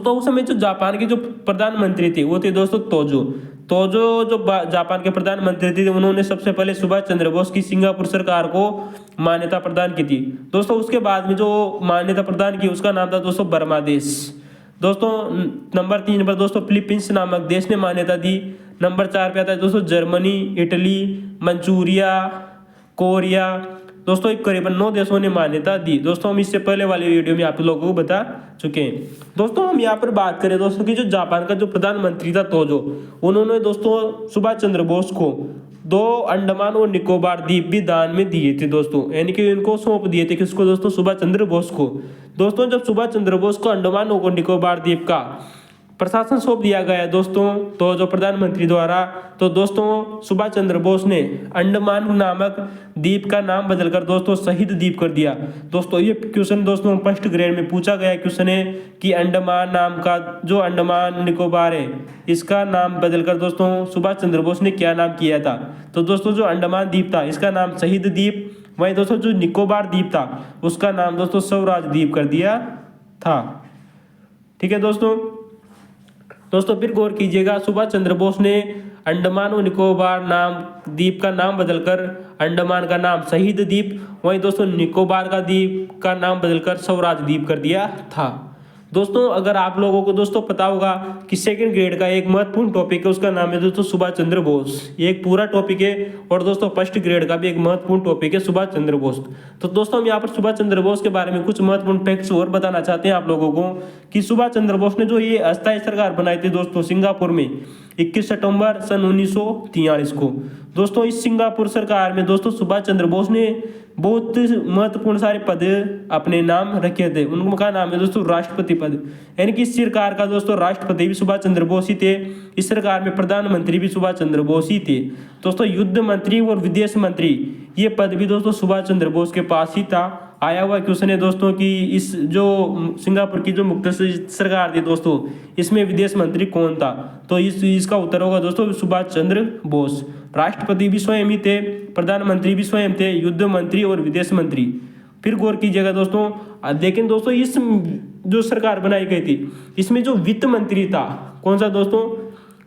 उस समय जो जापान के जो प्रधानमंत्री थे वो थे दोस्तों तोजो जो जापान के प्रधानमंत्री थे उन्होंने सबसे पहले सुभाष चंद्र बोस की सिंगापुर सरकार को मान्यता प्रदान की थी दोस्तों। उसके बाद में जो मान्यता प्रदान की उसका नाम था दोस्तों बर्मा देश। दोस्तों नंबर 3 पर दोस्तों फिलीपींस नामक देश ने मान्यता दी। नंबर 4 पे आता है दोस्तों जर्मनी, इटली, मंचूरिया, कोरिया। दोस्तों एक करीबन 9 देशों ने मान्यता दी। दोस्तों हम इससे पहले वाले वीडियो में आप लोगों को बता चुके हैं। दोस्तों हम यहाँ पर बात करें दोस्तों कि जो जापान का जो प्रधानमंत्री था तोजो, उन्होंने दोस्तों सुभाष चंद्र बोस को 2 अंडमान और निकोबार द्वीप भी दान में दिए थे दोस्तों, यानी कि इनको सौंप दिए थे। किसको दोस्तों? सुभाष चंद्र बोस को। दोस्तों जब सुभाष चंद्र बोस को अंडमान और निकोबार द्वीप का प्रशासन सौंप दिया गया दोस्तों तो जो प्रधानमंत्री द्वारा, तो दोस्तों सुभाष चंद्र बोस ने अंडमान नामक द्वीप का नाम बदलकर दोस्तों शहीद द्वीप कर दिया। दोस्तों ये क्वेश्चन दोस्तों फर्स्ट ग्रेड में पूछा गया क्वेश्चन है कि अंडमान नाम का जो अंडमान निकोबार है इसका नाम बदलकर दोस्तों सुभाष चंद्र बोस ने क्या नाम किया था? तो दोस्तों जो अंडमान द्वीप था इसका नाम शहीद द्वीप, वहीं दोस्तों जो निकोबार द्वीप था उसका नाम दोस्तों स्वराज द्वीप कर दिया था। ठीक है दोस्तों फिर गौर कीजिएगा, सुभाष चंद्र बोस ने अंडमान और निकोबार नाम द्वीप का नाम बदलकर अंडमान का नाम शहीद द्वीप, वहीं दोस्तों निकोबार का द्वीप का नाम बदलकर स्वराज द्वीप कर दिया था। दोस्तों अगर आप लोगों को दोस्तों पता होगा कि सेकंड ग्रेड का एक महत्वपूर्ण टॉपिक है उसका नाम है दोस्तों सुभाष चंद्र बोस, ये एक पूरा टॉपिक है। और दोस्तों फर्स्ट ग्रेड का भी एक महत्वपूर्ण टॉपिक है सुभाष चंद्र बोस। तो दोस्तों हम यहाँ पर सुभाष चंद्र बोस के बारे में कुछ महत्वपूर्ण फैक्ट्स और बताना चाहते हैं आप लोगों को कि सुभाष चंद्र बोस ने जो ये अस्थायी सरकार बनाई थी दोस्तों सिंगापुर में, 21 सितंबर सन 1943 को। दोस्तों इस सिंगापुर सरकार में दोस्तों सुभाष चंद्र बोस ने बहुत महत्वपूर्ण सारे पद अपने नाम रखे थे। उनका नाम है दोस्तों राष्ट्रपति पद, यानी कि इस सरकार का दोस्तों राष्ट्रपति भी सुभाष चंद्र बोस ही थे। इस सरकार में प्रधानमंत्री भी सुभाष चंद्र बोस ही थे। दोस्तों युद्ध मंत्री और विदेश मंत्री ये पद भी दोस्तों सुभाष चंद्र बोस के पास ही था। आया हुआ क्वेश्चन है दोस्तों कि इस जो सिंगापुर की जो मुक्त सरकार थी दोस्तों, इसमें विदेश मंत्री कौन था? तो इसका उत्तर होगा दोस्तों सुभाष चंद्र बोस। राष्ट्रपति भी स्वयं ही थे, प्रधानमंत्री भी स्वयं थे, युद्ध मंत्री और विदेश मंत्री। फिर गौर कीजिएगा दोस्तों, लेकिन दोस्तों इस जो सरकार बनाई गई थी इसमें जो वित्त मंत्री था, कौन सा दोस्तों?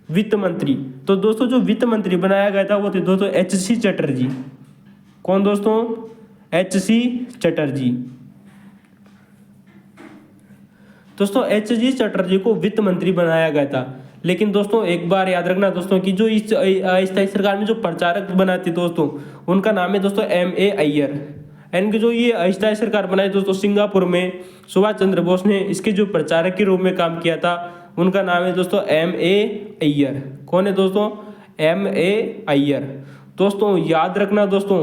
वित्त मंत्री। तो दोस्तों जो वित्त मंत्री बनाया गया था वो थे दोस्तों H.C. चटर्जी। कौन दोस्तों? H.C. चटर्जी। दोस्तों H.C. चटर्जी को वित्त मंत्री बनाया गया था। लेकिन दोस्तों एक बार याद रखना दोस्तों कि जो इस अस्थायी सरकार में जो प्रचारक बनाते दोस्तों, उनका नाम है दोस्तों M.A. अय्यर। यानी कि जो ये अस्थायी सरकार बनाई दोस्तों सिंगापुर में, सुभाष चंद्र बोस ने इसके जो प्रचारक के रूप में काम किया था, उनका नाम है दोस्तों M.A. अय्यर। कौन है दोस्तों? M.A. अय्यर। दोस्तों याद रखना दोस्तों,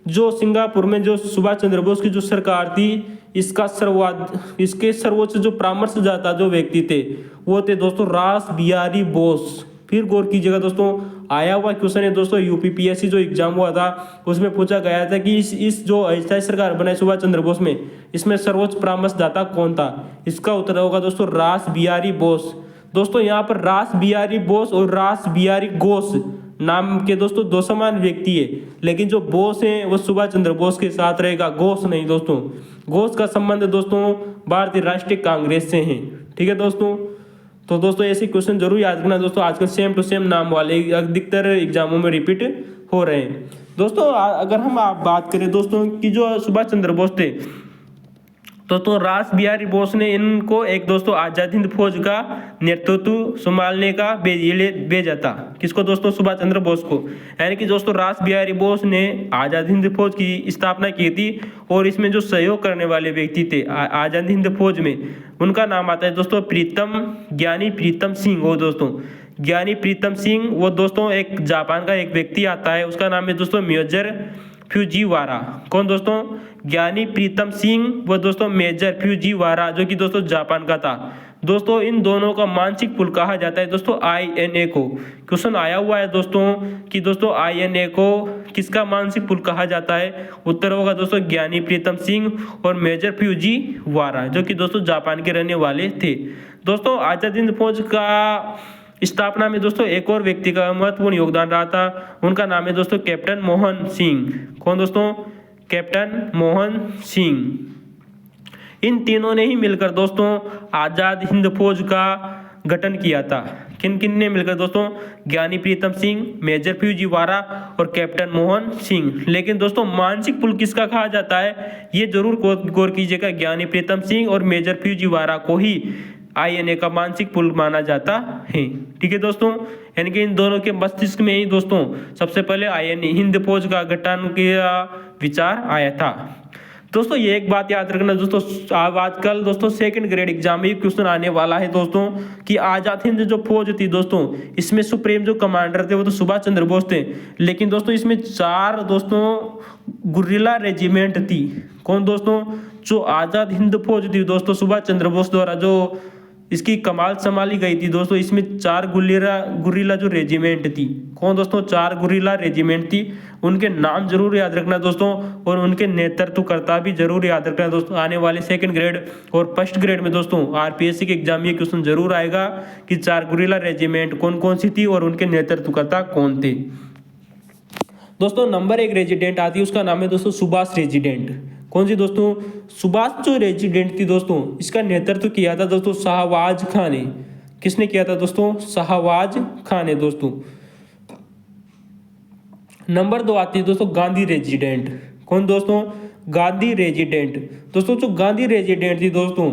जो सिंगापुर में जो सुभाष चंद्र बोस की जो सरकार थी, इसके सर्वोच्च जो परामर्शदाता जो व्यक्ति थे वो थे दोस्तों रास बिहारी बोस। फिर गौर कीजिएगा दोस्तों, आया हुआ क्वेश्चन है दोस्तों यूपीपीएससी जो एग्जाम हुआ था उसमें पूछा गया था कि इस जो अस्थायी सरकार बनाई सुभाष चंद्र बोस में, इसमें सर्वोच्च परामर्शदाता कौन था? इसका उत्तर होगा दोस्तों रास बिहारी बोस। दोस्तों यहाँ पर रास बिहारी बोस और रास बिहारी घोष नाम के दोस्तों दो समान व्यक्ति है, लेकिन जो बोस है वो सुभाष चंद्र बोस के साथ रहेगा, घोष नहीं दोस्तों। घोष का संबंध दोस्तों भारतीय राष्ट्रीय कांग्रेस से है। ठीक है दोस्तों, तो दोस्तों ऐसे क्वेश्चन जरूर याद रखना दोस्तों, आजकल सेम टू सेम नाम वाले अधिकतर एग्जामों में रिपीट हो रहे हैं। दोस्तों अगर हम आप बात करें दोस्तों कि जो सुभाष चंद्र बोस थे, दोस्तों रास बिहारी बोस ने इनको एक दोस्तों आजाद हिंद फौज का नेतृत्व संभालने का भेजा था। किसको दोस्तों? सुभाष चंद्र बोस को। यानी कि दोस्तों रास बिहारी बोस ने आजाद हिंद फौज की स्थापना की थी और इसमें जो सहयोग करने वाले व्यक्ति थे आजाद हिंद फौज में, उनका नाम आता है दोस्तों ज्ञानी प्रीतम सिंह। वो दोस्तों ज्ञानी प्रीतम सिंह, वो दोस्तों एक जापान का एक व्यक्ति आता है, उसका नाम है दोस्तों मेजर फ्यूजीवारा। कौन दोस्तों? ज्ञानी प्रीतम सिंह व दोस्तों मेजर फ्यूजीवारा, जो कि दोस्तों जापान का था। दोस्तों इन दोनों का मानसिक पुल कहा जाता है दोस्तों INA को। क्वेश्चन आया हुआ है दोस्तों कि दोस्तों INA को किसका मानसिक पुल कहा जाता है? उत्तर होगा दोस्तों ज्ञानी प्रीतम सिंह और मेजर फ्यूजीवारा, जो कि दोस्तों जापान के रहने वाले थे। दोस्तों आजाद हिंद फौज का स्थापना में दोस्तों एक और व्यक्ति का महत्वपूर्ण योगदान रहा था, उनका नाम है दोस्तों कैप्टन मोहन सिंह। कौन दोस्तों? कैप्टन मोहन सिंह। इन तीनों ने ही मिलकर दोस्तों आजाद हिंद फौज का गठन किया था। किन किन ने मिलकर दोस्तों? ज्ञानी प्रीतम सिंह, मेजर फ्यूजीवारा और कैप्टन मोहन सिंह। लेकिन दोस्तों मानसिक पुल किसका कहा जाता है, ये जरूर गौर कीजिएगा, ज्ञानी प्रीतम सिंह और मेजर फ्यूजीवारा को ही INA का मानसिक पुल माना जाता है। ठीक है दोस्तों, यानी कि इन दोनों के मस्तिष्क में ही दोस्तों सबसे पहले INA हिंद फौज का गठन का विचार आया था। दोस्तों ये एक बात याद रखना दोस्तों, आजकल दोस्तों सेकंड ग्रेड एग्जाम में क्वेश्चन आने वाला है दोस्तों कि आजाद हिंद जो फौज थी दोस्तों, इसमें सुप्रीम जो कमांडर थे वो तो सुभाष चंद्र बोस थे, लेकिन दोस्तों इसमें 4 दोस्तों गुरिल्ला रेजिमेंट थी। कौन दोस्तों? जो आजाद हिंद फौज थी दोस्तों सुभाष चंद्र बोस द्वारा जो इसकी कमाल संभाली गई थी दोस्तों, इसमें 4 गुरिल्ला जो रेजिमेंट थी। कौन दोस्तों? 4 गुरिल्ला रेजिमेंट थी। उनके नाम जरूर याद रखना दोस्तों और उनके नेतृत्वकर्ता भी जरूर याद रखना दोस्तों। आने वाले सेकंड ग्रेड और फर्स्ट ग्रेड में दोस्तों RPSC के एग्जाम में क्वेश्चन जरूर आएगा कि 4 गुरिल्ला रेजिमेंट कौन कौन सी थी और उनके नेतृत्वकर्ता कौन थे। दोस्तों नंबर 1 रेजिडेंट आती है, उसका नाम है दोस्तों सुभाष रेजिडेंट। कौन सी दोस्तों? सुभाष जो रेजिडेंट थी दोस्तों, इसका नेतृत्व किया था दोस्तों शाहबाज खान ने। किसने किया था दोस्तों? शाहबाज खान ने दोस्तों। नंबर 2 आती है दोस्तों गांधी रेजिडेंट। कौन दोस्तों? गांधी रेजिडेंट। दोस्तों जो गांधी रेजिडेंट थी दोस्तों,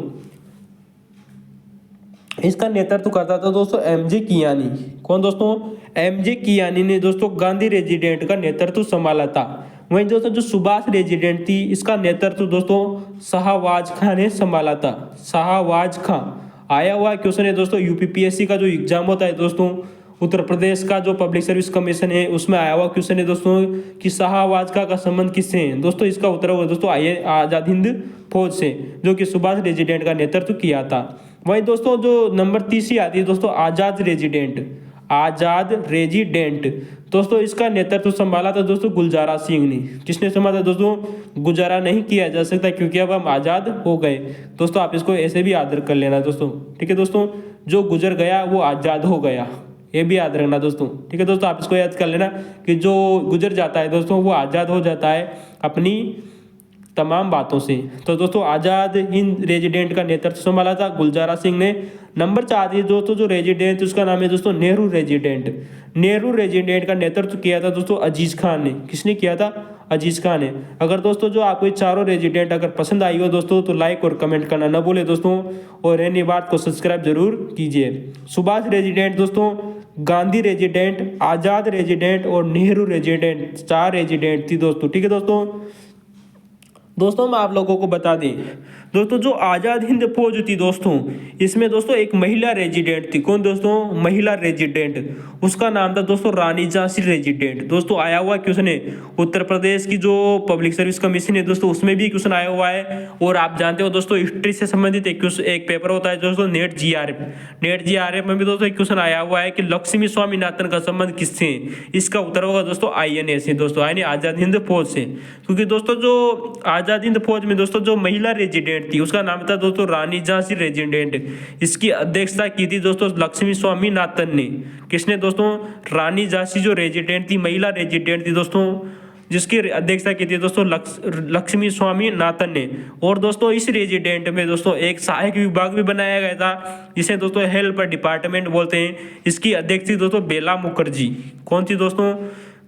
इसका नेतृत्व करता था दोस्तों MJ कियानी। कौन दोस्तों? MJ कियानी ने दोस्तों गांधी रेजिडेंट का नेतृत्व संभाला था। वहीं दोस्तों जो सुभाष रेजिडेंट थी, इसका नेतृत्व दोस्तों शाहबाज खान ने संभाला था। शाहबाज खान। आया हुआ क्वेश्चन है दोस्तों यूपीपीएससी का जो एग्जाम होता है दोस्तों, उत्तर प्रदेश का जो पब्लिक सर्विस कमीशन है उसमें आया हुआ क्वेश्चन है दोस्तों कि शाहवाजका का संबंध किससे है। दोस्तों इसका उत्तर होगा दोस्तों आजाद हिंद फौज से, जो कि सुभाष रेजिडेंट का नेतृत्व किया था। वहीं दोस्तों जो नंबर तीसरी आती है दोस्तों आजाद रेजिडेंट, आजाद रेजिडेंट। दोस्तों इसका नेतृत्व संभाला था दोस्तों गुलजारा सिंह ने। किसने संभाला दोस्तों? गुजारा नहीं किया जा सकता क्योंकि अब हम आजाद हो गए। दोस्तों आप इसको ऐसे भी याद कर लेना दोस्तों, ठीक है दोस्तों, जो गुजर गया वो आजाद हो गया, ये भी याद रखना दोस्तों, ठीक है दोस्तों। आप इसको याद कर लेना कि जो गुजर जाता है दोस्तों वो आजाद हो जाता है अपनी तमाम बातों से। तो दोस्तों आजाद हिंद रेजिडेंट का नेतृत्व संभाला था गुलजारा सिंह ने। नंबर 4 है दोस्तों जो रेजिडेंट उसका नाम है दोस्तों नेहरू रेजिडेंट। नेहरू रेजिडेंट का नेतृत्व किया था दोस्तों अजीज खान ने। किसने किया था? अजीज खान ने। अगर दोस्तों जो आपको ये चारों रेजिडेंट अगर पसंद आई हो दोस्तों तो लाइक और कमेंट करना न भूले दोस्तों, और एनी बात को सब्सक्राइब जरूर कीजिए। सुभाष रेजिडेंट दोस्तों, गांधी रेजिडेंट, आजाद रेजिडेंट और नेहरू रेजिडेंट, 4 रेजिडेंट थी दोस्तों, ठीक है दोस्तों। दोस्तों मैं आप लोगों को बता दें दोस्तों जो आज़ाद हिंद फौज थी दोस्तों, इसमें दोस्तों एक महिला रेजिडेंट थी। कौन दोस्तों? महिला रेजिडेंट, उसका नाम था दोस्तों रानी झांसी रेजिडेंट। दोस्तों आया हुआ क्वेश्चन है उत्तर प्रदेश की जो पब्लिक सर्विस कमीशन है दोस्तों उसमें भी क्वेश्चन आया हुआ है। और आप जानते हो दोस्तों हिस्ट्री से संबंधित एक पेपर होता है दोस्तों नेट जीआरएफ में भी दोस्तों एक क्वेश्चन आया हुआ है कि लक्ष्मी स्वामीनाथन का संबंध किससे है। इसका उत्तर होगा दोस्तों INA से दोस्तों, यानी आज़ाद हिंद फौज से। क्योंकि दोस्तों जो आज़ाद हिंद फौज में दोस्तों जो महिला रेजिडेंट थी उसका नाम था दोस्तों रानी झांसी रेजिडेंट। इसकी अध्यक्षता की थी दोस्तों लक्ष्मी स्वामीनाथन ने। किसने दोस्तों? रानी झांसी जो रेजिडेंट थी, महिला रेजिडेंट थी दोस्तों, जिसकी अध्यक्षता की थी दोस्तों लक्ष्मी स्वामीनाथन ने। और दोस्तों इस रेजिडेंट में दोस्तों एक सहायक विभाग भी बनाया गया था जिसे दोस्तों हेल्थ डिपार्टमेंट बोलते हैं। इसकी अध्यक्ष थी दोस्तों बेला मुखर्जी। कौन थी दोस्तों?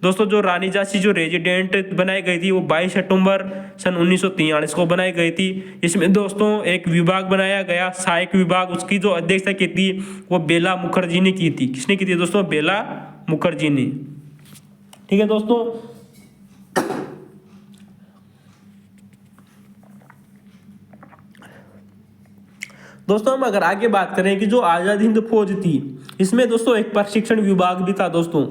दोस्तों जो रानी झांसी जो रेजिडेंट बनाई गई थी वो 22 अक्टूबर सन 1943 को बनाई गई थी। इसमें दोस्तों एक विभाग बनाया गया सहायक विभाग, उसकी जो अध्यक्षता की थी वो बेला मुखर्जी ने की थी। किसने की थी दोस्तों? बेला मुखर्जी ने, ठीक है दोस्तों। दोस्तों हम अगर आगे बात करें कि जो आज़ाद हिंद फौज थी इसमें दोस्तों एक प्रशिक्षण विभाग भी था दोस्तों,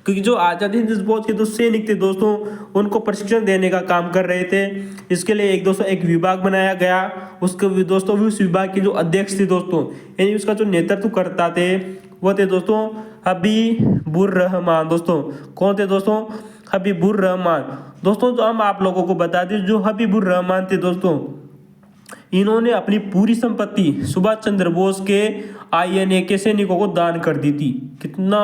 क्योंकि जो आज़ाद हिंद फौज के जो सैनिक थे दोस्तों उनको प्रशिक्षण देने का काम कर रहे थे। इसके लिए एक विभाग बनाया गया। उसके दोस्तों उस विभाग के जो अध्यक्ष थे दोस्तों, यानी उसका जो नेतृत्व करता थे वो थे दोस्तों हबीबुर रहमान। दोस्तों कौन थे दोस्तों? हबीबुर रहमान। दोस्तों जो हम आप लोगों को बता दें जो हबीबुर रहमान थे दोस्तों, इन्होंने अपनी पूरी संपत्ति सुभाष चंद्र बोस के INA के सैनिकों को दान कर दी थी। कितना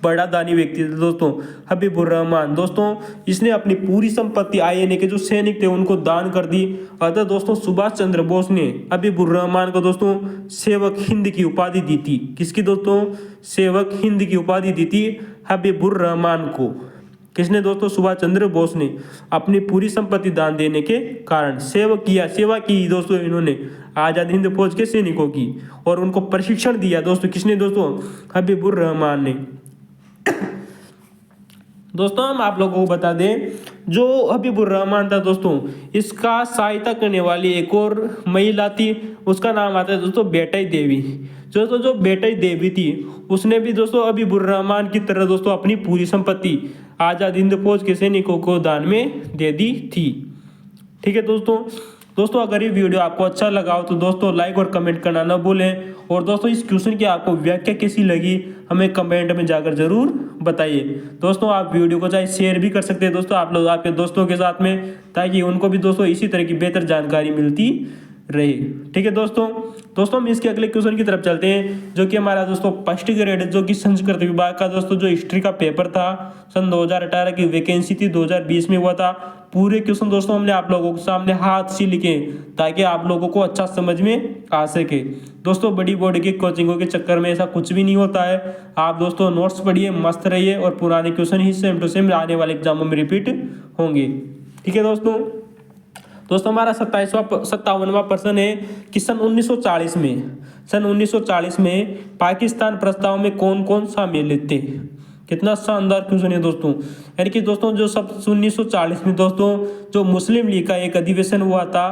बड़ा दानी व्यक्ति थे दोस्तों हबीबुर रहमान। दोस्तों इसने अपनी पूरी संपत्ति INA के जो सैनिक थे उनको दान कर दी। अतः दोस्तों सुभाष चंद्र बोस ने हबीबुर रहमान को दोस्तों सेवक हिंद की उपाधि दी थी। किसकी दोस्तों? सेवक हिंद की उपाधि दी थी हबीबुर रहमान को। किसने दोस्तों? सुभाष चंद्र बोस ने अपनी पूरी संपत्ति दान देने के कारण सेवा की दोस्तों इन्होंने आज़ाद हिंद फौज के सैनिकों की, और उनको प्रशिक्षण दिया दोस्तों। किसने दोस्तों? हबीबुर रहमान ने। दोस्तों हम आप लोगों को बता दें जो हबीबुर रहमान था दोस्तों, इसका सहायता करने वाली एक और महिला थी, उसका नाम आता है दोस्तों बेटाई देवी। दोस्तों जो बेटाई देवी थी उसने भी दोस्तों हबीबुर रहमान की तरह दोस्तों अपनी पूरी संपत्ति आज़ाद हिंद फौज के सैनिकों को दान में दे दी थी, ठीक है दोस्तों अगर ये वीडियो आपको अच्छा लगा हो तो दोस्तों लाइक और कमेंट करना ना भूलें। और दोस्तों इस क्वेश्चन की आपको व्याख्या कैसी लगी हमें कमेंट में जाकर जरूर बताइए। दोस्तों आप वीडियो को चाहे शेयर भी कर सकते हैं दोस्तों आप लोग आपके दोस्तों के साथ में, ताकि उनको भी दोस्तों इसी तरह की बेहतर जानकारी मिलती रहे, ठीक है दोस्तों हम इसके अगले क्वेश्चन की तरफ चलते हैं, जो कि हमारा दोस्तों फर्स्ट ग्रेड जो कि संस्कृत विभाग का दोस्तों जो हिस्ट्री का पेपर था सन 2018 की वैकेंसी थी 2020 में हुआ था। पूरे क्वेश्चन दोस्तों हमने आप लोगों के सामने हाथ से लिखे ताकि आप लोगों को अच्छा समझ में आ सके। दोस्तों बड़ी बोर्ड की कोचिंगों के चक्कर में ऐसा कुछ भी नहीं होता है। आप दोस्तों नोट्स पढ़िए, मस्त रहिए, और पुराने क्वेश्चन ही सेम टू सेम आने वाले एग्जामों में रिपीट होंगे, ठीक है दोस्तों हमारा 57वां प्रश्न है कि सन 1940 में पाकिस्तान प्रस्ताव में कौन कौन शामिल थे। कितना शानदार क्वेश्चन है दोस्तों। यानी कि दोस्तों जो सब 1940 में दोस्तों जो मुस्लिम लीग का एक अधिवेशन हुआ था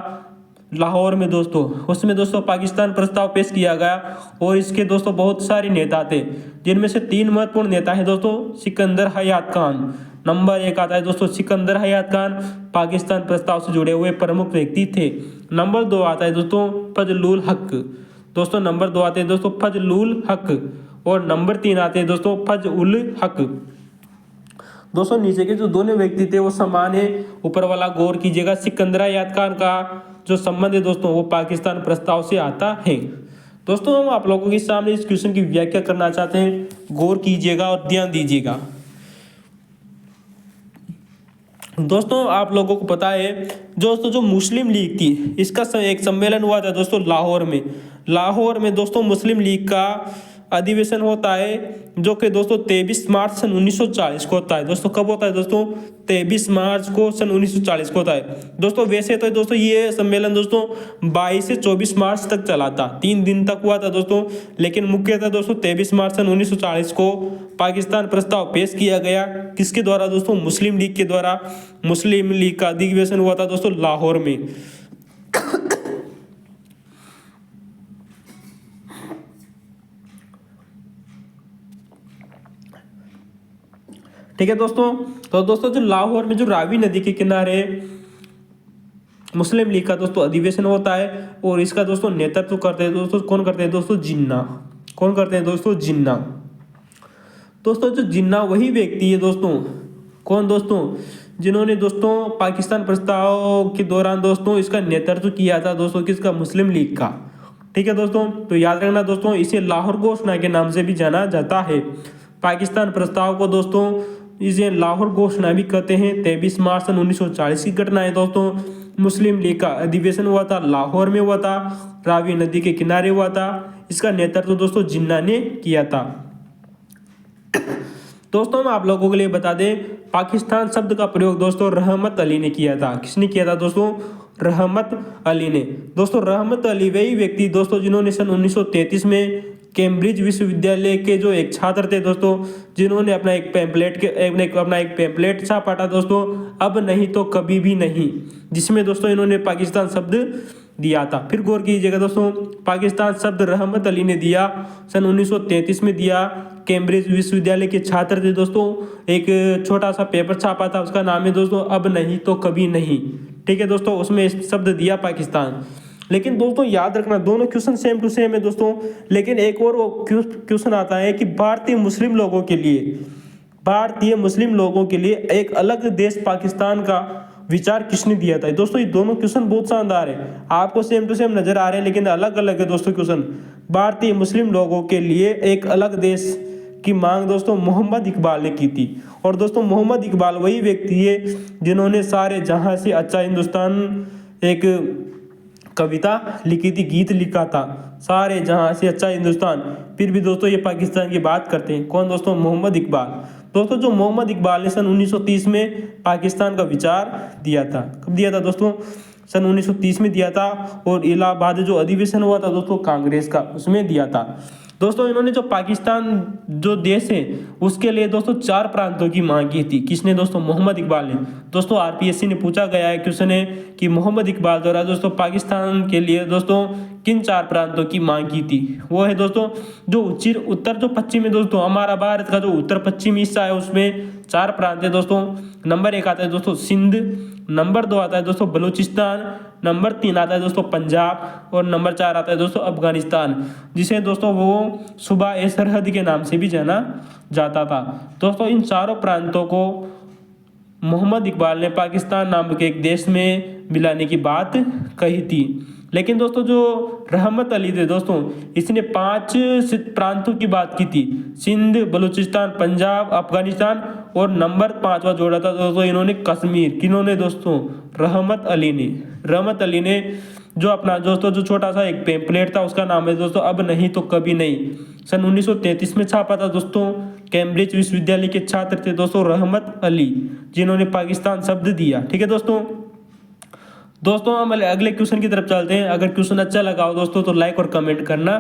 लाहौर में दोस्तों, उसमें दोस्तों पाकिस्तान प्रस्ताव पेश किया गया और इसके दोस्तों बहुत सारे नेता थे, जिनमें से 3 महत्वपूर्ण नेता हैं दोस्तों। सिकंदर हयात खान, नंबर 1 आता है दोस्तों सिकंदर हयात खान, पाकिस्तान प्रस्ताव से जुड़े हुए प्रमुख व्यक्ति थे। नंबर 2 आता है दोस्तों फजलुल हक, दोस्तों नंबर 2 आते हैं दोस्तों फजलुल हक, और नंबर 3 आते हैं दोस्तों फज उल हक। दोस्तों नीचे के जो दोनों व्यक्ति थे वो समान है, ऊपर वाला गौर कीजिएगा। सिकंदर हयात खान का जो संबंध है दोस्तों वो पाकिस्तान प्रस्ताव से आता है। दोस्तों हम आप लोगों के सामने इस क्वेश्चन की व्याख्या करना चाहते हैं, गौर कीजिएगा और ध्यान दीजिएगा। दोस्तों आप लोगों को पता है दोस्तों जो मुस्लिम लीग थी, इसका एक सम्मेलन हुआ था दोस्तों लाहौर में दोस्तों मुस्लिम लीग का अधिवेशन होता है, जो कि दोस्तों 23 मार्च सन 1940 को होता है। दोस्तों कब होता है दोस्तों? 23 मार्च को सन 1940 को होता है। दोस्तों वैसे तो दोस्तों ये सम्मेलन दोस्तों 22 से 24 मार्च तक चला था, 3 दिन तक हुआ था दोस्तों, लेकिन मुख्यतः दोस्तों 23 मार्च सन 1940 को पाकिस्तान प्रस्ताव पेश किया गया। किसके द्वारा दोस्तों? मुस्लिम लीग के द्वारा। मुस्लिम लीग का अधिवेशन हुआ था दोस्तों लाहौर में। ठीक है दोस्तों, तो दोस्तों जो लाहौर में जो रावी नदी के किनारे मुस्लिम लीग का दोस्तों अधिवेशन होता है, और इसका दोस्तों नेतृत्व करते हैं दोस्तों कौन करते हैं दोस्तों? जिन्ना। कौन करते हैं दोस्तों? जिन्ना। दोस्तों जो जिन्ना वही व्यक्ति है दोस्तों, कौन दोस्तों? जिन्होंने दोस्तों पाकिस्तान प्रस्ताव के दौरान दोस्तों इसका नेतृत्व किया था दोस्तों, किसका? मुस्लिम लीग का। ठीक है दोस्तों, तो याद रखना दोस्तों, इसे लाहौर घोषणा के नाम से भी जाना जाता है। पाकिस्तान प्रस्ताव को दोस्तों इसे लाहौर घोषणा भी कहते हैं। 23 मार्च सन 1940 की घटना है दोस्तों। मुस्लिम लीग का अधिवेशन हुआ था, लाहौर में हुआ था, रावी नदी के किनारे हुआ था। इसका नेतृत्व दोस्तों जिन्ना ने किया था। दोस्तों हम आप लोगों के लिए बता दें, पाकिस्तान शब्द का प्रयोग दोस्तों रहमत अली ने किया था। किसने किया था दोस्तों? रहमत अली ने। दोस्तों रहमत अली वही व्यक्ति दोस्तों जिन्होंने सन 1933 में कैम्ब्रिज विश्वविद्यालय के जो एक छात्र थे दोस्तों, जिन्होंने अपना एक पैम्पलेट छापा था दोस्तों, अब नहीं तो कभी भी नहीं, जिसमें दोस्तों इन्होंने पाकिस्तान शब्द दिया था। फिर गौर कीजिएगा दोस्तों, पाकिस्तान शब्द रहमत अली ने दिया, सन 1933 में दिया। कैम्ब्रिज विश्वविद्यालय के छात्र थे दोस्तों, एक छोटा सा पेपर छापा था, उसका नाम है दोस्तों अब नहीं तो कभी नहीं। ठीक है दोस्तों, उसमें शब्द दिया पाकिस्तान। लेकिन दोस्तों याद रखना दोनों क्वेश्चन सेम टू सेम है दोस्तों, लेकिन एक और क्वेश्चन आता है कि भारतीय मुस्लिम लोगों के लिए एक अलग देश पाकिस्तान का विचार किसने दिया था? दोस्तों ये दोनों क्वेश्चन बहुत शानदार है, आपको सेम टू सेम नजर आ रहे हैं लेकिन अलग अलग है दोस्तों क्वेश्चन। भारतीय मुस्लिम लोगों के लिए एक अलग देश की मांग दोस्तों मोहम्मद इकबाल ने की थी। और दोस्तों मोहम्मद इकबाल वही व्यक्ति है जिन्होंने सारे जहां से अच्छा हिंदुस्तान एक कविता लिखी थी, गीत लिखा था, सारे जहां से अच्छा हिंदुस्तान। फिर भी दोस्तों ये पाकिस्तान की बात करते हैं, कौन दोस्तों? मोहम्मद इकबाल। दोस्तों जो मोहम्मद इकबाल ने सन 1930 में पाकिस्तान का विचार दिया था। कब दिया था दोस्तों? सन 1930 में दिया था, और इलाहाबाद जो अधिवेशन हुआ था दोस्तों कांग्रेस का, उसमें दिया था। दोस्तों इन्होंने जो पाकिस्तान जो देश है उसके लिए दोस्तों 4 प्रांतों की मांग की थी। किसने दोस्तों? मोहम्मद इकबाल ने। दोस्तों आरपीएससी ने पूछा गया है क्वेश्चन है कि मोहम्मद इकबाल द्वारा दोस्तों पाकिस्तान के लिए दोस्तों किन 4 प्रांतों की मांग की थी? वो है दोस्तों जो उत्तर जो पश्चिम है दोस्तों, हमारा भारत का जो उत्तर पश्चिमी हिस्सा है उसमें 4 प्रांत है दोस्तों। नंबर 1 आता है दोस्तों सिंध, नंबर 2 आता है दोस्तों बलूचिस्तान, नंबर 3 आता है दोस्तों पंजाब, और नंबर 4 आता है दोस्तों अफगानिस्तान, जिसे दोस्तों वो सूबा सरहद के नाम से भी जाना जाता था। दोस्तों इन चारों प्रांतों को मोहम्मद इकबाल ने पाकिस्तान नामक एक देश में मिलाने की बात कही थी। लेकिन दोस्तों जो रहमत अली थे दोस्तों, इसने 5 प्रांतों की बात की थी, सिंध, बलूचिस्तान, पंजाब, अफगानिस्तान, और नंबर 5वां जोड़ा था दोस्तों इन्होंने कश्मीर। किन्होंने दोस्तों? रहमत अली ने जो अपना दोस्तों जो छोटा सा एक पेम्पलेट था उसका नाम है दोस्तों अब नहीं तो कभी नहीं, सन 1933 में छापा था दोस्तों। कैम्ब्रिज विश्वविद्यालय के छात्र थे दोस्तों रहमत अली, जिन्होंने पाकिस्तान शब्द दिया। ठीक है दोस्तों हम अगले क्वेश्चन की तरफ चलते हैं। अगर क्वेश्चन अच्छा लगा हो दोस्तों तो लाइक और कमेंट करना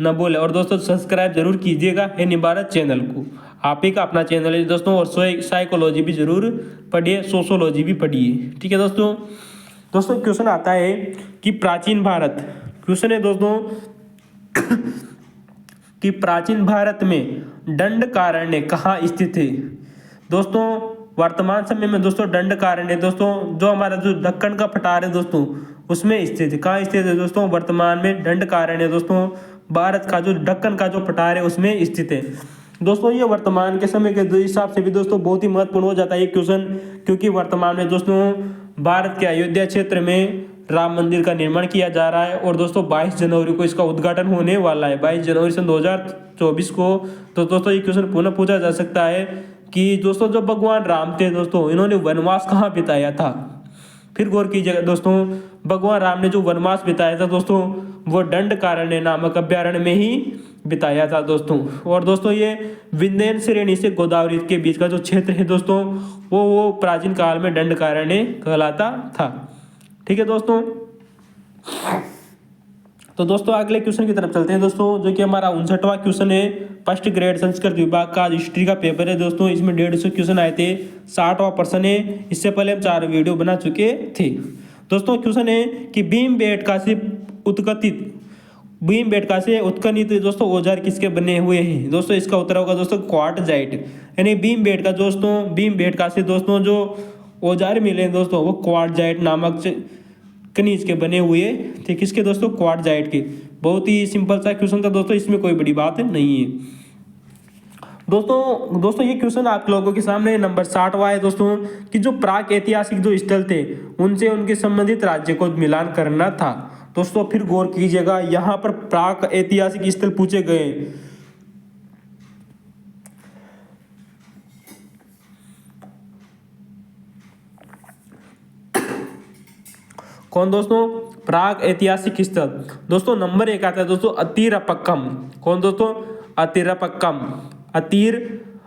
न भूलें, और दोस्तों सब्सक्राइब जरूर कीजिएगा हिंदी भारत चैनल को। आप ही का अपना चैनल है दोस्तों, और साइकोलॉजी भी जरूर पढ़िए, सोशोलॉजी भी पढ़िए। ठीक है दोस्तों, दोस्तों क्वेश्चन आता है कि प्राचीन भारत, क्वेश्चन है दोस्तों कि प्राचीन भारत में दंडकारण्य कहाँ स्थित है। दोस्तों वर्तमान समय में दोस्तों दंडकारण्य दोस्तों जो हमारा जो दक्कन का पठार है दोस्तों उसमें स्थित है। कहाँ स्थित है दोस्तों, वर्तमान में दंडकारण्य दोस्तों भारत का जो दक्कन का जो पठार है उसमें स्थित है। दोस्तों ये वर्तमान के समय के हिसाब से भी दोस्तों बहुत ही महत्वपूर्ण हो जाता है ये क्वेश्चन, क्योंकि वर्तमान में दोस्तों भारत के अयोध्या क्षेत्र में राम मंदिर का निर्माण किया जा रहा है और दोस्तों 22 जनवरी को इसका उद्घाटन होने वाला है, 22 जनवरी सन 2024 को। तो दोस्तों ये क्वेश्चन पुनः पूछा जा सकता है कि दोस्तों जो भगवान राम थे दोस्तों इन्होंने वनवास कहाँ बिताया था। फिर गौर कीजिएगा दोस्तों, भगवान राम ने जो वनवास बिताया था दोस्तों वो दंडकारण्य नामक अभ्यारण्य में ही बिताया था दोस्तों। और दोस्तों ये विंध्य श्रेणी से गोदावरी के बीच का जो क्षेत्र है दोस्तों वो प्राचीन काल में दंडकारण्य कहलाता था। ठीक है दोस्तों, तो दोस्तों अगले क्वेश्चन की तरफ चलते हैं दोस्तों, जो कि हमारा 59वां क्वेश्चन है फर्स्ट ग्रेड संस्कृत विभाग का हिस्ट्री का पेपर है दोस्तों। इसमें 150 क्वेश्चन आए थे, 60वां प्रश्न है। इससे पहले हम 4 वीडियो बना चुके थे दोस्तों। क्वेश्चन है कि भीमबेटका से उत्खनित दोस्तों औजार किसके बने हुए हैं। दोस्तों इसका उत्तर होगा दोस्तों क्वार्टजाइट, यानी भीमबेटका से दोस्तों जो औजार मिले दोस्तों वो क्वार्टजाइट नामक खनिज के बने हुए थे। किसके दोस्तों, क्वार्टजाइट के। बहुत ही सिंपल सा क्वेश्चन था दोस्तों, इसमें कोई बड़ी बात नहीं है। दोस्तों ये क्वेश्चन आप लोगों के सामने नंबर 60वां है दोस्तों, कि जो प्राक ऐतिहासिक जो स्थल थे उनसे उनके संबंधित राज्य को मिलान करना था। दोस्तों फिर गौर कीजिएगा, यहाँ पर प्राक ऐतिहासिक स्थल पूछे गए। कौन दोस्तों, प्राग ऐतिहासिक स्थल। दोस्तों नंबर 1 आता है दोस्तों अतिरपक्कम। कौन दोस्तों, अतिरपक्कम,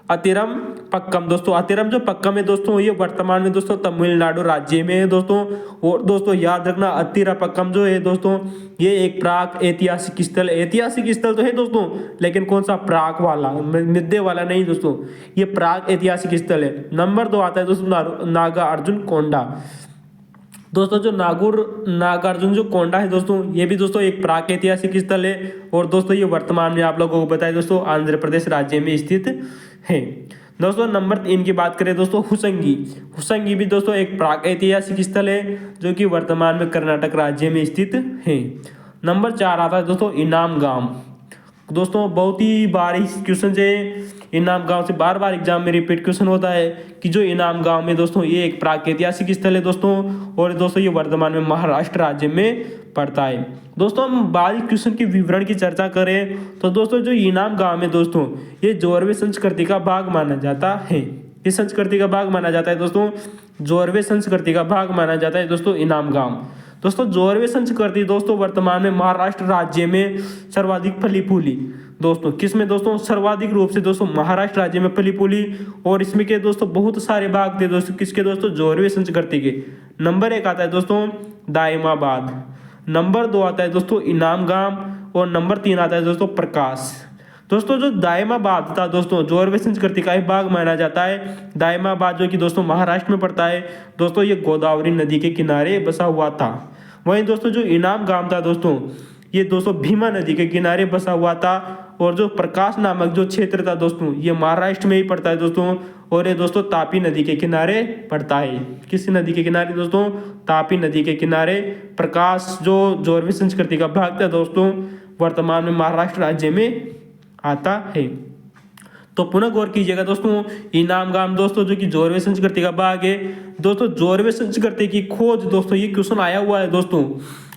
अतिरमपक्कम। दोस्तों अतिरम जो पक्कम है दोस्तों ये वर्तमान में दोस्तों तमिलनाडु राज्य में है दोस्तों। और दोस्तों याद रखना अतिरपक्कम जो है दोस्तों ये एक प्राग ऐतिहासिक स्थल, ऐतिहासिक स्थल तो है दोस्तों लेकिन कौन सा, प्राग वाला, मिद्दे वाला नहीं दोस्तों, ये प्राग ऐतिहासिक स्थल है। नंबर 2 आता है दोस्तों नागार्जुन कोंडा। दोस्तों जो नागार्जुन जो कोंडा है दोस्तों ये भी दोस्तों एक प्राक ऐतिहासिक स्थल है। और दोस्तों ये वर्तमान में आप लोगों को बताया दोस्तों आंध्र प्रदेश राज्य में स्थित है। दोस्तों नंबर 3 की बात करें दोस्तों हुसंगी भी दोस्तों एक प्राक ऐतिहासिक स्थल है जो कि वर्तमान में कर्नाटक राज्य में स्थित है। नंबर 4 आता है दोस्तों इनाम गांव। दोस्तों बहुत ही बार इस क्वेश्चन से इनाम गांव से बार बार एग्जाम में रिपीट क्वेश्चन होता है कि जो इनाम गांव में दोस्तों ये एक प्रागैतिहासिक स्थल है दोस्तों। और दोस्तों ये वर्तमान में महाराष्ट्र राज्य में पड़ता है। दोस्तों हम बारीक क्वेश्चन के विवरण की चर्चा करें तो दोस्तों जो इनाम गांव में दोस्तों ये जोरवे संस्कृति का भाग माना जाता है। किस संस्कृति का भाग माना जाता है दोस्तों, जोरवे संस्कृति का भाग माना जाता है दोस्तों इनाम गांव। दोस्तों जोरवे संस्कृति दोस्तों वर्तमान में महाराष्ट्र राज्य में सर्वाधिक फली फूली। दोस्तों किसमें दोस्तों, सर्वाधिक रूप से दोस्तों महाराष्ट्र राज्य में फली फूली। और इसमें के दोस्तों बहुत सारे भाग थे दोस्तों किसके दोस्तों, जोरवे संस्कृति के। नंबर 1 आता है दोस्तों दायमाबाद, नंबर 2 आता है दोस्तों इनाम गांव और नंबर 3 आता है दोस्तों प्रकाश। दोस्तों जो दायमाबाद था दोस्तों जोरवे संस्कृति का एक भाग माना जाता है। दायमाबाद जो कि दोस्तों महाराष्ट्र में पड़ता है दोस्तों, ये गोदावरी नदी के किनारे बसा हुआ था। वहीं दोस्तों जो इनाम गांव था दोस्तों ये दोस्तों भीमा नदी के किनारे बसा हुआ था। और जो प्रकाश नामक जो क्षेत्र था दोस्तों ये महाराष्ट्र में ही पड़ता है दोस्तों। और ये दोस्तों तापी नदी के किनारे पड़ता है। किस नदी के किनारे दोस्तों, तापी नदी के किनारे। प्रकाश जो जोरवे संस्कृति का भाग था दोस्तों वर्तमान में महाराष्ट्र राज्य में आता है। तो पुनः गौर कीजिएगा दोस्तों इनाम गांव दोस्तों जो कि जोरवे संस्कृति का भाग है। दोस्तों जोरवे संस्कृति की खोज दोस्तों ये क्वेश्चन आया हुआ है दोस्तों।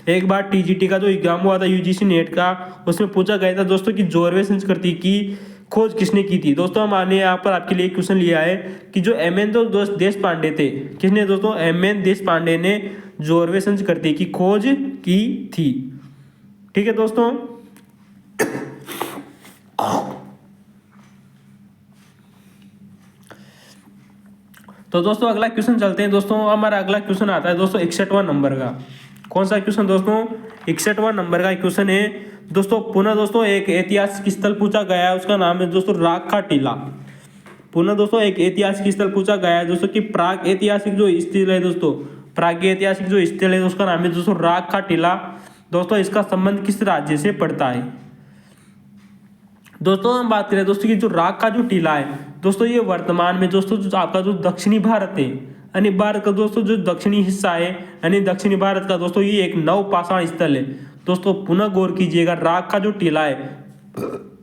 एक बार टीजीटी का जो एग्जाम हुआ था यूजीसी नेट का उसमें पूछा गया था दोस्तों कि जोरवे संस्कृति की खोज किसने की थी। दोस्तों हमने यहाँ पर आपके लिए क्वेश्चन लिया है कि जो एमएन देश पांडे थे, किसने दोस्तों, एमएन देश पांडे ने जोरवे संस्कृति की खोज की थी। ठीक है दोस्तों। तो दोस्तों अगला क्वेश्चन चलते हैं दोस्तों। हमारा अगला क्वेश्चन आता है दोस्तों 61वां नंबर का। कौन सा क्वेश्चन दोस्तों, 61वां नंबर का क्वेश्चन है दोस्तों। पुनः दोस्तों एक ऐतिहासिक स्थल पूछा गया है, उसका नाम है दोस्तों राखा टीला। पुनः दोस्तों एक ऐतिहासिक स्थल पूछा गया है दोस्तों कि प्राग ऐतिहासिक जो स्थल है दोस्तों प्रागैतिहासिक जो स्थल है उसका नाम है दोस्तों राग का टीला। दोस्तों इसका संबंध किस राज्य से पड़ता है? दोस्तों हम बात करें दोस्तों कि जो राग का जो टीला है दोस्तों ये वर्तमान में दोस्तों जो आपका जो दक्षिणी भारत है यानी भारत का दोस्तों जो दक्षिणी हिस्सा है यानी दक्षिणी भारत का दोस्तों ये एक नव पाषाण स्थल है। दोस्तों पुनः गौर कीजिएगा, राग का जो टीला है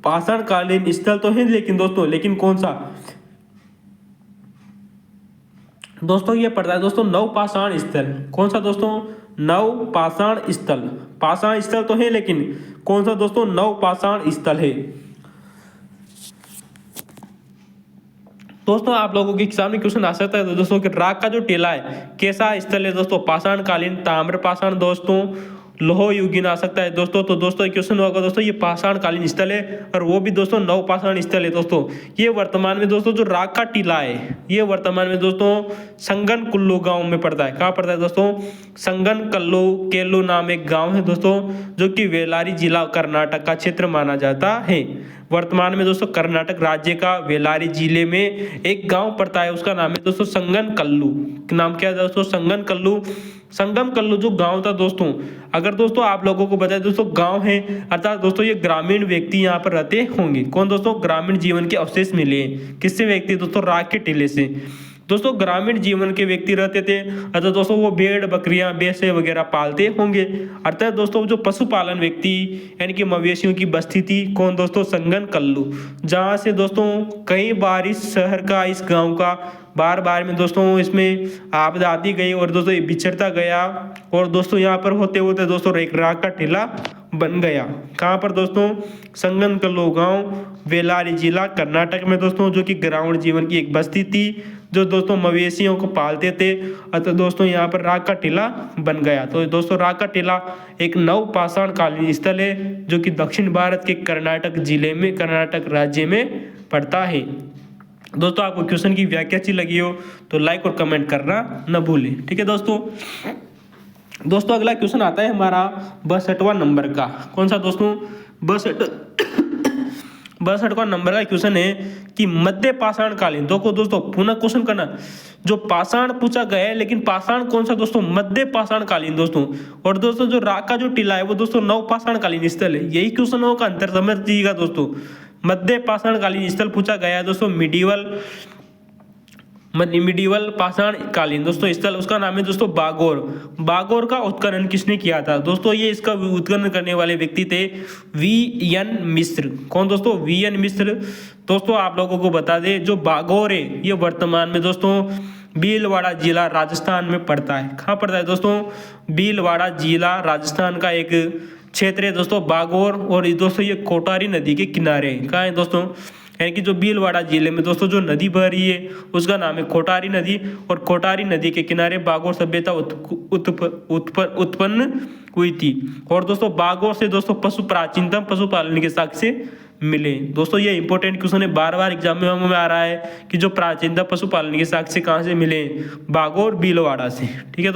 पाषाण कालीन स्थल तो है लेकिन कौन सा? दोस्तों ये पड़ता है दोस्तों नव पाषाण स्थल। कौन सा दोस्तों? नव पाषाण स्थल। पाषाण स्थल तो है लेकिन कौन सा दोस्तों? नव पाषाण स्थल है। दोस्तों आप लोगों के एग्जाम में क्वेश्चन आ सकता है दोस्तों कि राग का जो टीला है कैसा स्थल है? दोस्तों पाषाण कालीन, ताम्र पाषाण, दोस्तों लोह युगीन आ सकता है दोस्तों। तो दोस्तों क्वेश्चन होगा दोस्तों ये पाषाण कालीन स्थल है और वो भी दोस्तों नव पाषाण स्थल है। दोस्तों ये वर्तमान में दोस्तों जो राग का टीला है ये वर्तमान में दोस्तों संगन कुल्लू गांव में पड़ता है। कहाँ पड़ता है दोस्तों? संगन कल्लू केल्लू नाम एक गांव है दोस्तों जो कि बेल्लारी जिला कर्नाटक का क्षेत्र माना जाता है। वर्तमान में दोस्तों कर्नाटक राज्य का बेल्लारी जिले में एक गांव पड़ता है, उसका नाम है दोस्तों संगन कल्लू। नाम क्या है दोस्तों? संगन कल्लू। संगम कल्लू जो गांव था दोस्तों, अगर दोस्तों आप लोगों को बताए दोस्तों गांव है अर्थात दोस्तों ये ग्रामीण व्यक्ति यहाँ पर रहते होंगे। कौन दोस्तों? ग्रामीण जीवन के अवशेष मिले किससे? व्यक्ति दोस्तों राग के टीले से। दोस्तों ग्रामीण जीवन के व्यक्ति रहते थे अर्थात दोस्तों वो भेड़ बकरियां भैंसे वगैरह पालते होंगे। अर्थात दोस्तों जो पशुपालन व्यक्ति यानी कि मवेशियों की बस्ती थी। कौन दोस्तों? संगन कल्लू। जहाँ से दोस्तों कई बार इस शहर का इस गांव का बार बार में दोस्तों इसमें आपदा आती गई और दोस्तों ये बिछड़ता गया और दोस्तों यहाँ पर होते होते दोस्तों एक राग का टीला बन गया। कहाँ पर दोस्तों? संगन कल्लू गांव, बेल्लारी जिला कर्नाटक में दोस्तों, जो कि ग्रामीण जीवन की एक बस्ती थी जो दोस्तों मवेशियों को पालते थे। अतः दोस्तों यहाँ पर राग का टीला बन गया। तो दोस्तों राग का टीला एक नव पाषाण कालीन स्थल है जो कि दक्षिण भारत के कर्नाटक जिले में कर्नाटक राज्य में पड़ता है। दोस्तों आपको क्वेश्चन की व्याख्या अच्छी लगी हो तो लाइक और कमेंट करना न भूलें। ठीक है दोस्तों अगला क्वेश्चन आता है हमारा 62वां नंबर का। कौन सा दोस्तों? 62वां नंबर का क्वेश्चन है कि मध्य पाषाण कालीन। दोस्तों पुनः क्वेश्चन करना, जो पाषाण पूछा गया है लेकिन पाषाण कौन सा दोस्तों? मध्य पाषाण कालीन दोस्तों। और दोस्तों जो राग का जो टीला है वो दोस्तों नव पाषाण कालीन स्थल है। यही क्वेश्चनों का अंतर समझ दीजिएगा दोस्तों। मध्य पाषाण कालीन स्थल पूछा गया है दोस्तों मिडिवल पाषाण कालीन दोस्तों स्थल, उसका नाम है दोस्तों बागोर। बागोर का उत्खनन किसने किया था? दोस्तों ये इसका उत्खनन करने वाले व्यक्ति थे वी.एन. मिश्र। कौन दोस्तों? वी.एन. मिश्र। दोस्तों आप लोगों को बता दें जो बागोर है ये वर्तमान में दोस्तों भीलवाड़ा जिला राजस्थान में पड़ता है। कहाँ पड़ता है दोस्तों? भीलवाड़ा जिला राजस्थान का एक क्षेत्र है दोस्तों बागोर। और दोस्तों ये कोटारी नदी के किनारे कहाँ है दोस्तों? यानी कि जो भीलवाड़ा जिले में दोस्तों जो नदी बह रही है उसका नाम है कोटारी नदी। और कोटारी नदी के किनारे बागोर सभ्यता उत्पन्न हुई थी। और दोस्तों बागोर से दोस्तों प्राचीनतम पशुपालन के साक्ष्य मिले। दोस्तों ये इंपॉर्टेंट क्वेश्चन है, बार बार एग्जाम में आ रहा है कि जो प्राचीनतम पशुपालन के साक्ष्य कहाँ से मिले? बागोर भीलवाड़ा से। ठीक है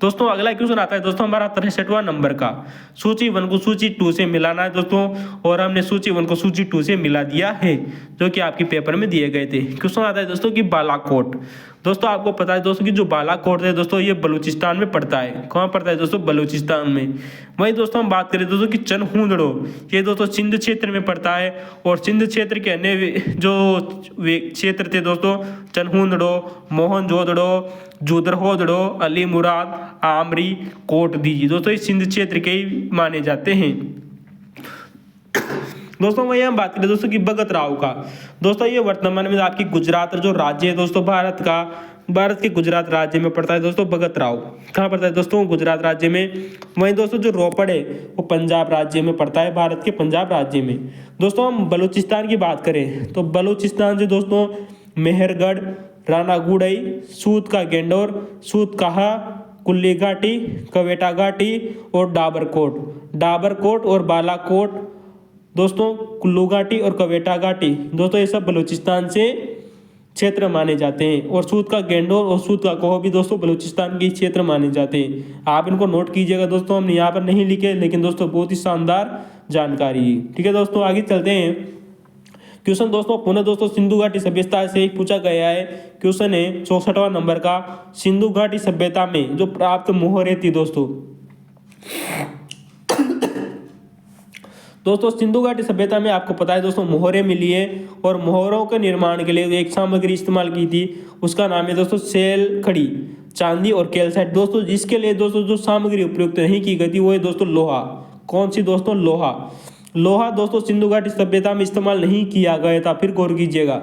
दोस्तों अगला क्वेश्चन आता है दोस्तों हमारा 63वां नंबर का। सूची 1 को सूची 2 से मिलाना है दोस्तों और हमने सूची 1 को सूची 2 से मिला दिया है जो कि आपके पेपर में दिए गए थे। क्वेश्चन आता है दोस्तों कि बालाकोट। दोस्तों आपको पता है दोस्तों कि जो बालाकोट है दोस्तों ये बलूचिस्तान में पड़ता है। कहाँ पड़ता है दोस्तों? बलूचिस्तान में। वहीं दोस्तों हम बात करें दोस्तों कि चनहुंदड़ो, ये दोस्तों सिंध क्षेत्र में पड़ता है। और सिंध क्षेत्र के अन्य जो क्षेत्र थे दोस्तों चनहुंदड़ो, मोहनजोदड़ो, जुदरहोदड़ो, अली मुराद, आमरी, कोटदीजी दोस्तों इस सिंध क्षेत्र के ही माने जाते हैं। दोस्तों वही हम बात करें दोस्तों कि भगत राव का। दोस्तों ये वर्तमान में आपकी गुजरात जो राज्य है दोस्तों भारत के गुजरात राज्य में पड़ता है दोस्तों भगत राव। कहाँ पड़ता है दोस्तों? गुजरात राज्य में। वहीं दोस्तों जो रोपड़ है वो पंजाब राज्य में पड़ता है, भारत के पंजाब राज्य में। दोस्तों हम बलूचिस्तान की बात करें तो बलूचिस्तान से दोस्तों मेहरगढ़, राना गुड़ई, सूद का गेंडोर, सूद कहा, कुल्ली घाटी, कवेटा घाटी और डाबरकोट और बालाकोट दोस्तों, कुल्लू घाटी और कवेटा घाटी दोस्तों ये सब बलूचिस्तान से क्षेत्र माने जाते हैं। और सूद का गेंडोर और सूद का कोह भी दोस्तों बलूचिस्तान के क्षेत्र माने जाते हैं। आप इनको नोट कीजिएगा दोस्तों, हमने यहाँ पर नहीं लिखे लेकिन दोस्तों बहुत ही शानदार जानकारी है। ठीक है दोस्तों आगे चलते हैं। क्वेश्चन दोस्तों पुनः दोस्तों सिंधु घाटी सभ्यता से पूछा गया है। क्वेश्चन है 64वां नंबर का, सिंधु घाटी सभ्यता में जो प्राप्त मोहरें थी दोस्तों। दोस्तों सिंधु घाटी सभ्यता में आपको पता है दोस्तों मोहरें मिली है, और मोहरों के निर्माण के लिए एक सामग्री इस्तेमाल की थी, उसका नाम है दोस्तों सेल खड़ी, चांदी और कैल्साइट। दोस्तों इसके लिए दोस्तों जो सामग्री उपयुक्त नहीं की गई थी वो है दोस्तों लोहा। कौन सी दोस्तों? लोहा। लोहा दोस्तों सिंधु घाटी सभ्यता में इस्तेमाल नहीं किया गया था, फिर गौर कीजिएगा।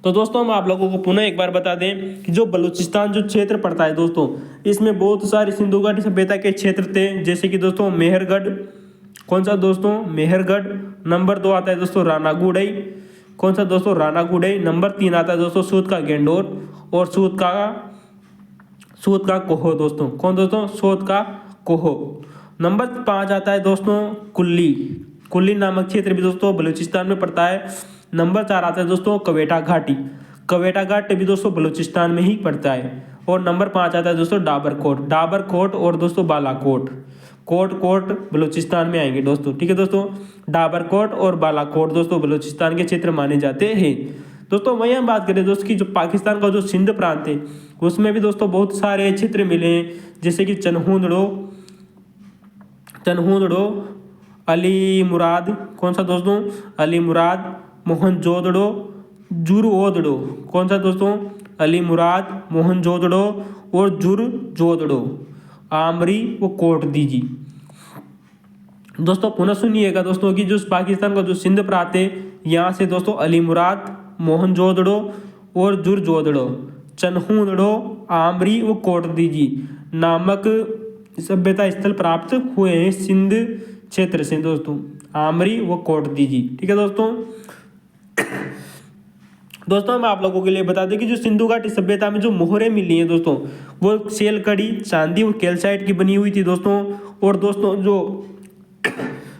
तो दोस्तों हम आप लोगों को पुनः एक बार बता दें कि जो बलूचिस्तान जो क्षेत्र पड़ता है दोस्तों, इसमें बहुत सारे सिंधु घाटी सभ्यता के क्षेत्र थे, जैसे कि दोस्तों मेहरगढ़। कौन सा दोस्तों? मेहरगढ़। नंबर 2 आता है दोस्तों रानागुड़ई। कौन सा दोस्तों? रानागुड़ई। नंबर 3 आता है दोस्तों सूत का गेंडोर और सूत का कोहो दोस्तों। कौन दोस्तों? सूत का कोहो। नंबर 5 आता है दोस्तों कुल्ली नामक क्षेत्र भी दोस्तों बलूचिस्तान में पड़ता है। नंबर 4 आता है दोस्तों कवेटा घाटी भी दोस्तों बलूचिस्तान में ही पड़ता है। और नंबर 5 आता है दोस्तों डाबरकोट और दोस्तों बालाकोट। कोट बलूचिस्तान में आएंगे दोस्तों, ठीक है दोस्तों। डाबरकोट और बालाकोट दोस्तों बलूचिस्तान के क्षेत्र माने जाते हैं दोस्तों। वहीं हम बात करें दोस्तों कि जो पाकिस्तान का जो सिंध प्रांत है उसमें भी दोस्तों बहुत सारे क्षेत्र मिले हैं, जैसे कि चनहुंदड़ो, अली मुराद। कौन सा दोस्तों? अली मुराद। मोहनजोदड़ो, जुरओदड़ो। कौन सा दोस्तों? अली मुराद, मोहनजोदड़ो और जुरजोदड़ो, आमरी व कोट दीजी। दोस्तों पुनः सुनिएगा दोस्तों कि जो पाकिस्तान का जो सिंध प्रांत है यहाँ से दोस्तों अली मुराद, मोहनजोदड़ो और जुरजोदड़ो, चनहुंदड़ो, आमरी व कोट दीजी नामक सभ्यता स्थल प्राप्त हुए हैं सिंध क्षेत्र से दोस्तों, आमरी व कोट दीजी, ठीक है दोस्तों। दोस्तों हम आप लोगों के लिए बता दें कि जो सिंधु घाटी सभ्यता में जो मोहरें मिली हैं दोस्तों वो सेल कड़ी, चांदी और कैल्साइट की बनी हुई थी दोस्तों। और दोस्तों जो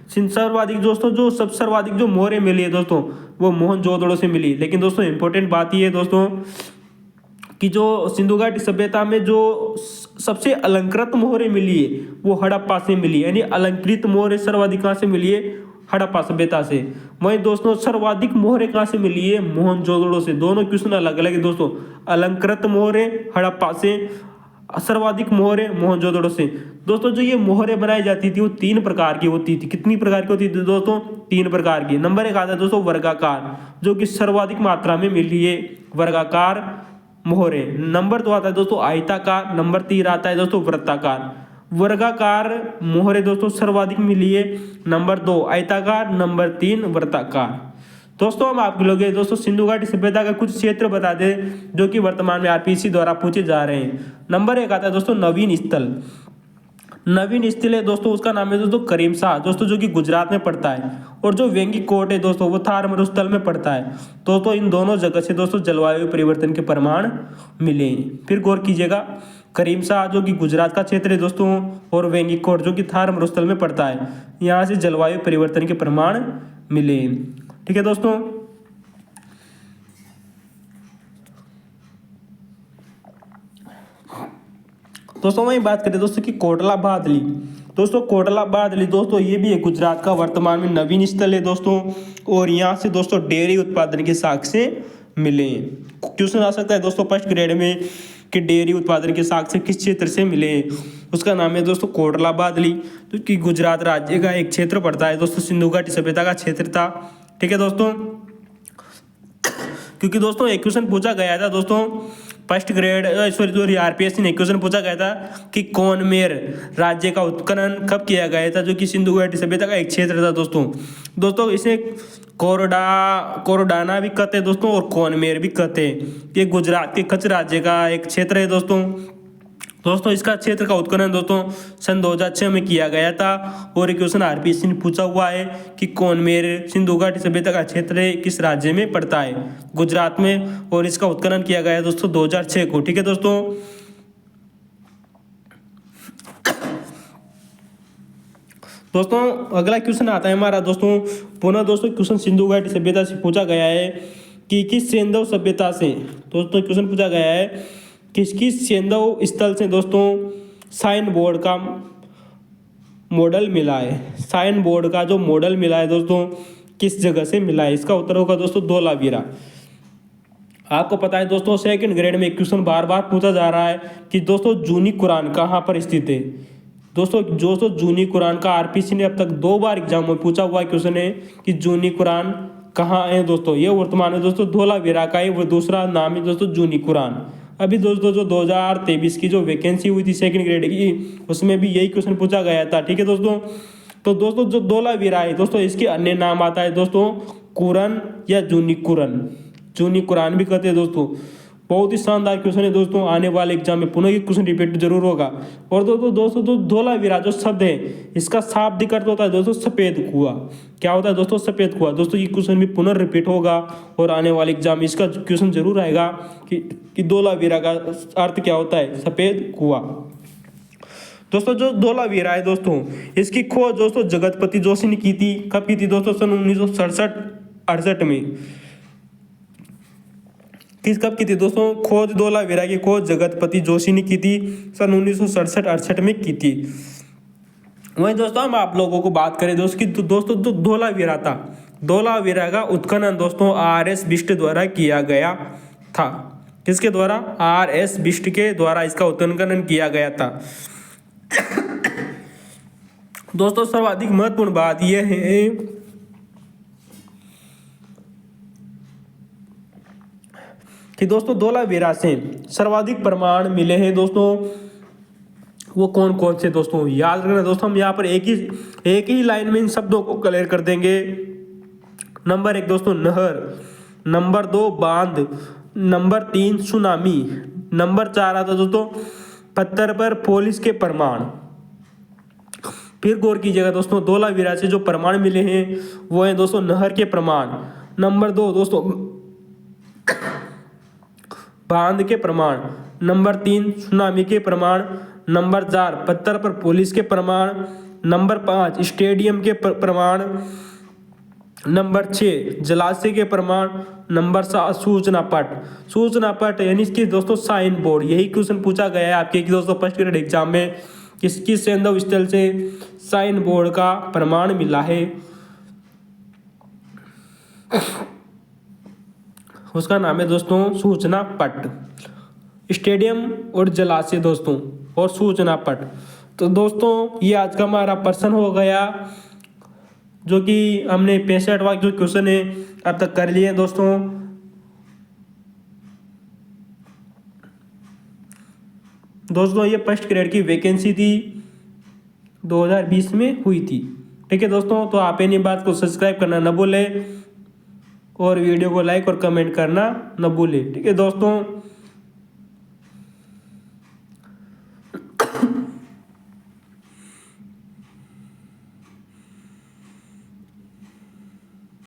सर्वाधिक जो मोहरें मिली है दोस्तों वो मोहनजोदड़ो से मिली। लेकिन दोस्तों इंपॉर्टेंट बात ये है दोस्तों कि जो सिंधु घाटी सभ्यता में जो सबसे अलंकृत मोहरें मिली है वो हड़प्पा से मिली है, यानी अलंकृत मोहरें सर्वाधिक कहाँ से मिली है? हड़प्पा सभ्यता से। वहीं दोस्तों सर्वाधिक मोहरें कहाँ से मिली है? मोहनजोदड़ो से। दोनों क्वेश्चन अलग अलग है दोस्तों। अलंकृत मोहरें हड़प्पा से, सर्वाधिक मोहरें मोहनजोदड़ो से। दोस्तों जो ये मोहरें बनाई जाती थी वो 3 प्रकार की होती थी। कितनी प्रकार की होती थी दोस्तों? 3 प्रकार की। नंबर 1 आता है दोस्तों वर्गाकार, जो कि सर्वाधिक मात्रा में मिली है वर्गाकार मोहरें। नंबर 2 आता है दोस्तों आयताकार। नंबर 3 आता है दोस्तों वृत्ताकार। वर्गाकार मोहरें दोस्तों सर्वाधिक मिली है, नंबर 2 आयताकार, नंबर 3 वृत्ताकार। दोस्तों हम आपके लोग दोस्तों सिंधु घाटी सभ्यता का कुछ क्षेत्र बता दें जो कि वर्तमान में आरपीएससी द्वारा पूछे जा रहे हैं। नंबर 1 आता है दोस्तों नवीन स्थल है दोस्तों, उसका नाम है दोस्तों करीमशाह दोस्तों, जो कि गुजरात में पड़ता है। और जो वेंगी कोट है दोस्तों वो थार मरुस्थल में पड़ता है दोस्तों। इन दोनों जगह से दोस्तों जलवायु परिवर्तन के प्रमाण मिले हैं। फिर गौर कीजिएगा, करीमशाह जो कि गुजरात का क्षेत्र है दोस्तों, और वेंगी कोट जो कि थार मरुस्थल में पड़ता है, यहाँ से जलवायु परिवर्तन के प्रमाण मिले हैं, ठीक है दोस्तों। दोस्तों वही बात करें दोस्तों कि कोटला बादली दोस्तों ये भी है गुजरात का वर्तमान में नवीन स्थल है दोस्तों। और यहाँ से दोस्तों डेयरी उत्पादन के साक्ष्य मिले हैं। क्वेश्चन आ सकता है दोस्तों फर्स्ट ग्रेड में कि डेयरी उत्पादन के साक्ष्य किस क्षेत्र से मिले हैं। उसका नाम है दोस्तों कोटला बादली, जो कि गुजरात राज्य का एक क्षेत्र पड़ता है दोस्तों, सिंधु घाटी सभ्यता का क्षेत्र था, ठीक है दोस्तों। क्योंकि दोस्तों एक क्वेश्चन पूछा गया था दोस्तों फर्स्ट ग्रेड आरपीएससी ने क्वेश्चन पूछा गया था कि कौनमेर राज्य का उत्खनन कब किया गया था, जो कि सिंधु घाटी सभ्यता का एक क्षेत्र था दोस्तों। इसे कोरोडाना भी कहते हैं दोस्तों और कौनमेर भी कहते हैं। ये गुजरात के कच्छ राज्य का एक क्षेत्र है दोस्तों इसका क्षेत्र का उत्खनन दोस्तों सन 2006 में किया गया था। और एक क्वेश्चन आरपीएससी ने पूछा हुआ है कि कौनमेर सिंधु घाटी सभ्यता का क्षेत्र किस राज्य में पड़ता है? गुजरात में। और इसका उत्खनन किया गया दोस्तों 2006 को, ठीक है दोस्तों। अगला क्वेश्चन आता है हमारा दोस्तों पुनः दोस्तों क्वेश्चन सिंधु घाटी सभ्यता से पूछा गया है कि किस सेंधव सभ्यता से दोस्तों क्वेश्चन पूछा गया है किस सेंधव स्थल से दोस्तों साइन बोर्ड का मॉडल मिला है, साइन बोर्ड का जो मॉडल मिला है दोस्तों किस जगह से मिला है? इसका उत्तर होगा दोस्तों धोलावीरा। आपको पता है दोस्तों सेकंड ग्रेड में क्वेश्चन बार बार पूछा जा रहा है कि दोस्तों जूनी कुरान कहाँ पर स्थित है। दोस्तों जूनी कुरान का आरपीसी ने अब तक 2 बार एग्जाम में पूछा हुआ क्वेश्चन है कि जूनी कुरान कहाँ है दोस्तों। ये वर्तमान में दोस्तों धोलावीरा का है, वो दूसरा नाम है दोस्तों जूनी कुरान। अभी दोस्तों जो 2023 की जो वैकेंसी हुई थी सेकंड ग्रेड की, उसमें भी यही क्वेश्चन पूछा गया था। ठीक है दोस्तों, तो दोस्तों जो धोलावीरा है दोस्तों इसके अन्य नाम आता है दोस्तों कुरन या जूनी कुरन, जूनी कुरान भी कहते हैं दोस्तों। बहुत ही शानदार क्वेश्चन है दोस्तों, आने वाले एग्जाम में पुनः ये क्वेश्चन रिपीट जरूर होगा। और दोस्तों जो धोलावीरा जो शब्द है इसका शाब्दिक अर्थ होता है दोस्तों सफेद कुआं। क्या होता है दोस्तों? सफेद कुआं। दोस्तों ये क्वेश्चन भी पुनः रिपीट होगा और आने वाले एग्जाम में इसका क्वेश्चन जरूर आएगा कि धोलावीरा का अर्थ क्या होता है? सफेद कुआं। दोस्तों जो धोलावीरा है दोस्तों इसकी खोज दोस्तों जगतपति जोशी ने की थी। कब की थी दोस्तों? सन 1967-68 में। कब की थी दोस्तों खोज? धोलावीरा की खोज जगतपति जोशी ने की थी, सन 1967-68 में की थी। वहीं दोस्तों हम आप लोगों को बात करें दोस्तों जो धोलावीरा था, धोलावीरा का उत्खनन दोस्तों RS बिष्ट द्वारा किया गया था। किसके द्वारा? RS बिष्ट के द्वारा इसका उत्खनन किया गया था। दोस्तों सर्वाधिक महत्वपूर्ण बात यह है कि दोस्तों धोलावीरा से सर्वाधिक प्रमाण मिले हैं दोस्तों। वो कौन कौन से दोस्तों याद रखना दोस्तों। हम यहाँ पर एक ही लाइन में इन शब्दों को क्लियर कर देंगे। नंबर 1 दोस्तों नहर, नंबर 2 बांध, नंबर 3 सुनामी, नंबर 4 आता दोस्तों पत्थर पर पुलिस के प्रमाण। फिर गौर कीजिएगा दोस्तों धोलावीरा से जो प्रमाण मिले हैं वो है दोस्तों नहर के प्रमाण, नंबर 2 दोस्तों बांध के प्रमाण, नंबर 3 सुनामी के प्रमाण, नंबर 4 पत्थर पर पुलिस के प्रमाण, नंबर 5 स्टेडियम के प्रमाण, नंबर 6 जलाशय के प्रमाण, नंबर 7 सूचना पट यानी कि दोस्तों साइन बोर्ड। यही क्वेश्चन पूछा गया है आपके दोस्तों फर्स्ट ग्रेड एग्जाम में, किसकी सैंधव स्थल से साइन बोर्ड का प्रमाण मिला है। उसका नाम है दोस्तों सूचना पट। स्टेडियम और जलाशय दोस्तों और सूचना पट। तो दोस्तों ये आज का हमारा प्रश्न हो गया, जो कि हमने 65वां जो क्वेश्चन है अब तक कर लिए दोस्तों। दोस्तों ये फर्स्ट ग्रेड की वैकेंसी थी 2020 में हुई थी। ठीक है दोस्तों, तो आप इन बात को सब्सक्राइब करना न भूलें और वीडियो को लाइक और कमेंट करना न भूलें। ठीक है दोस्तों।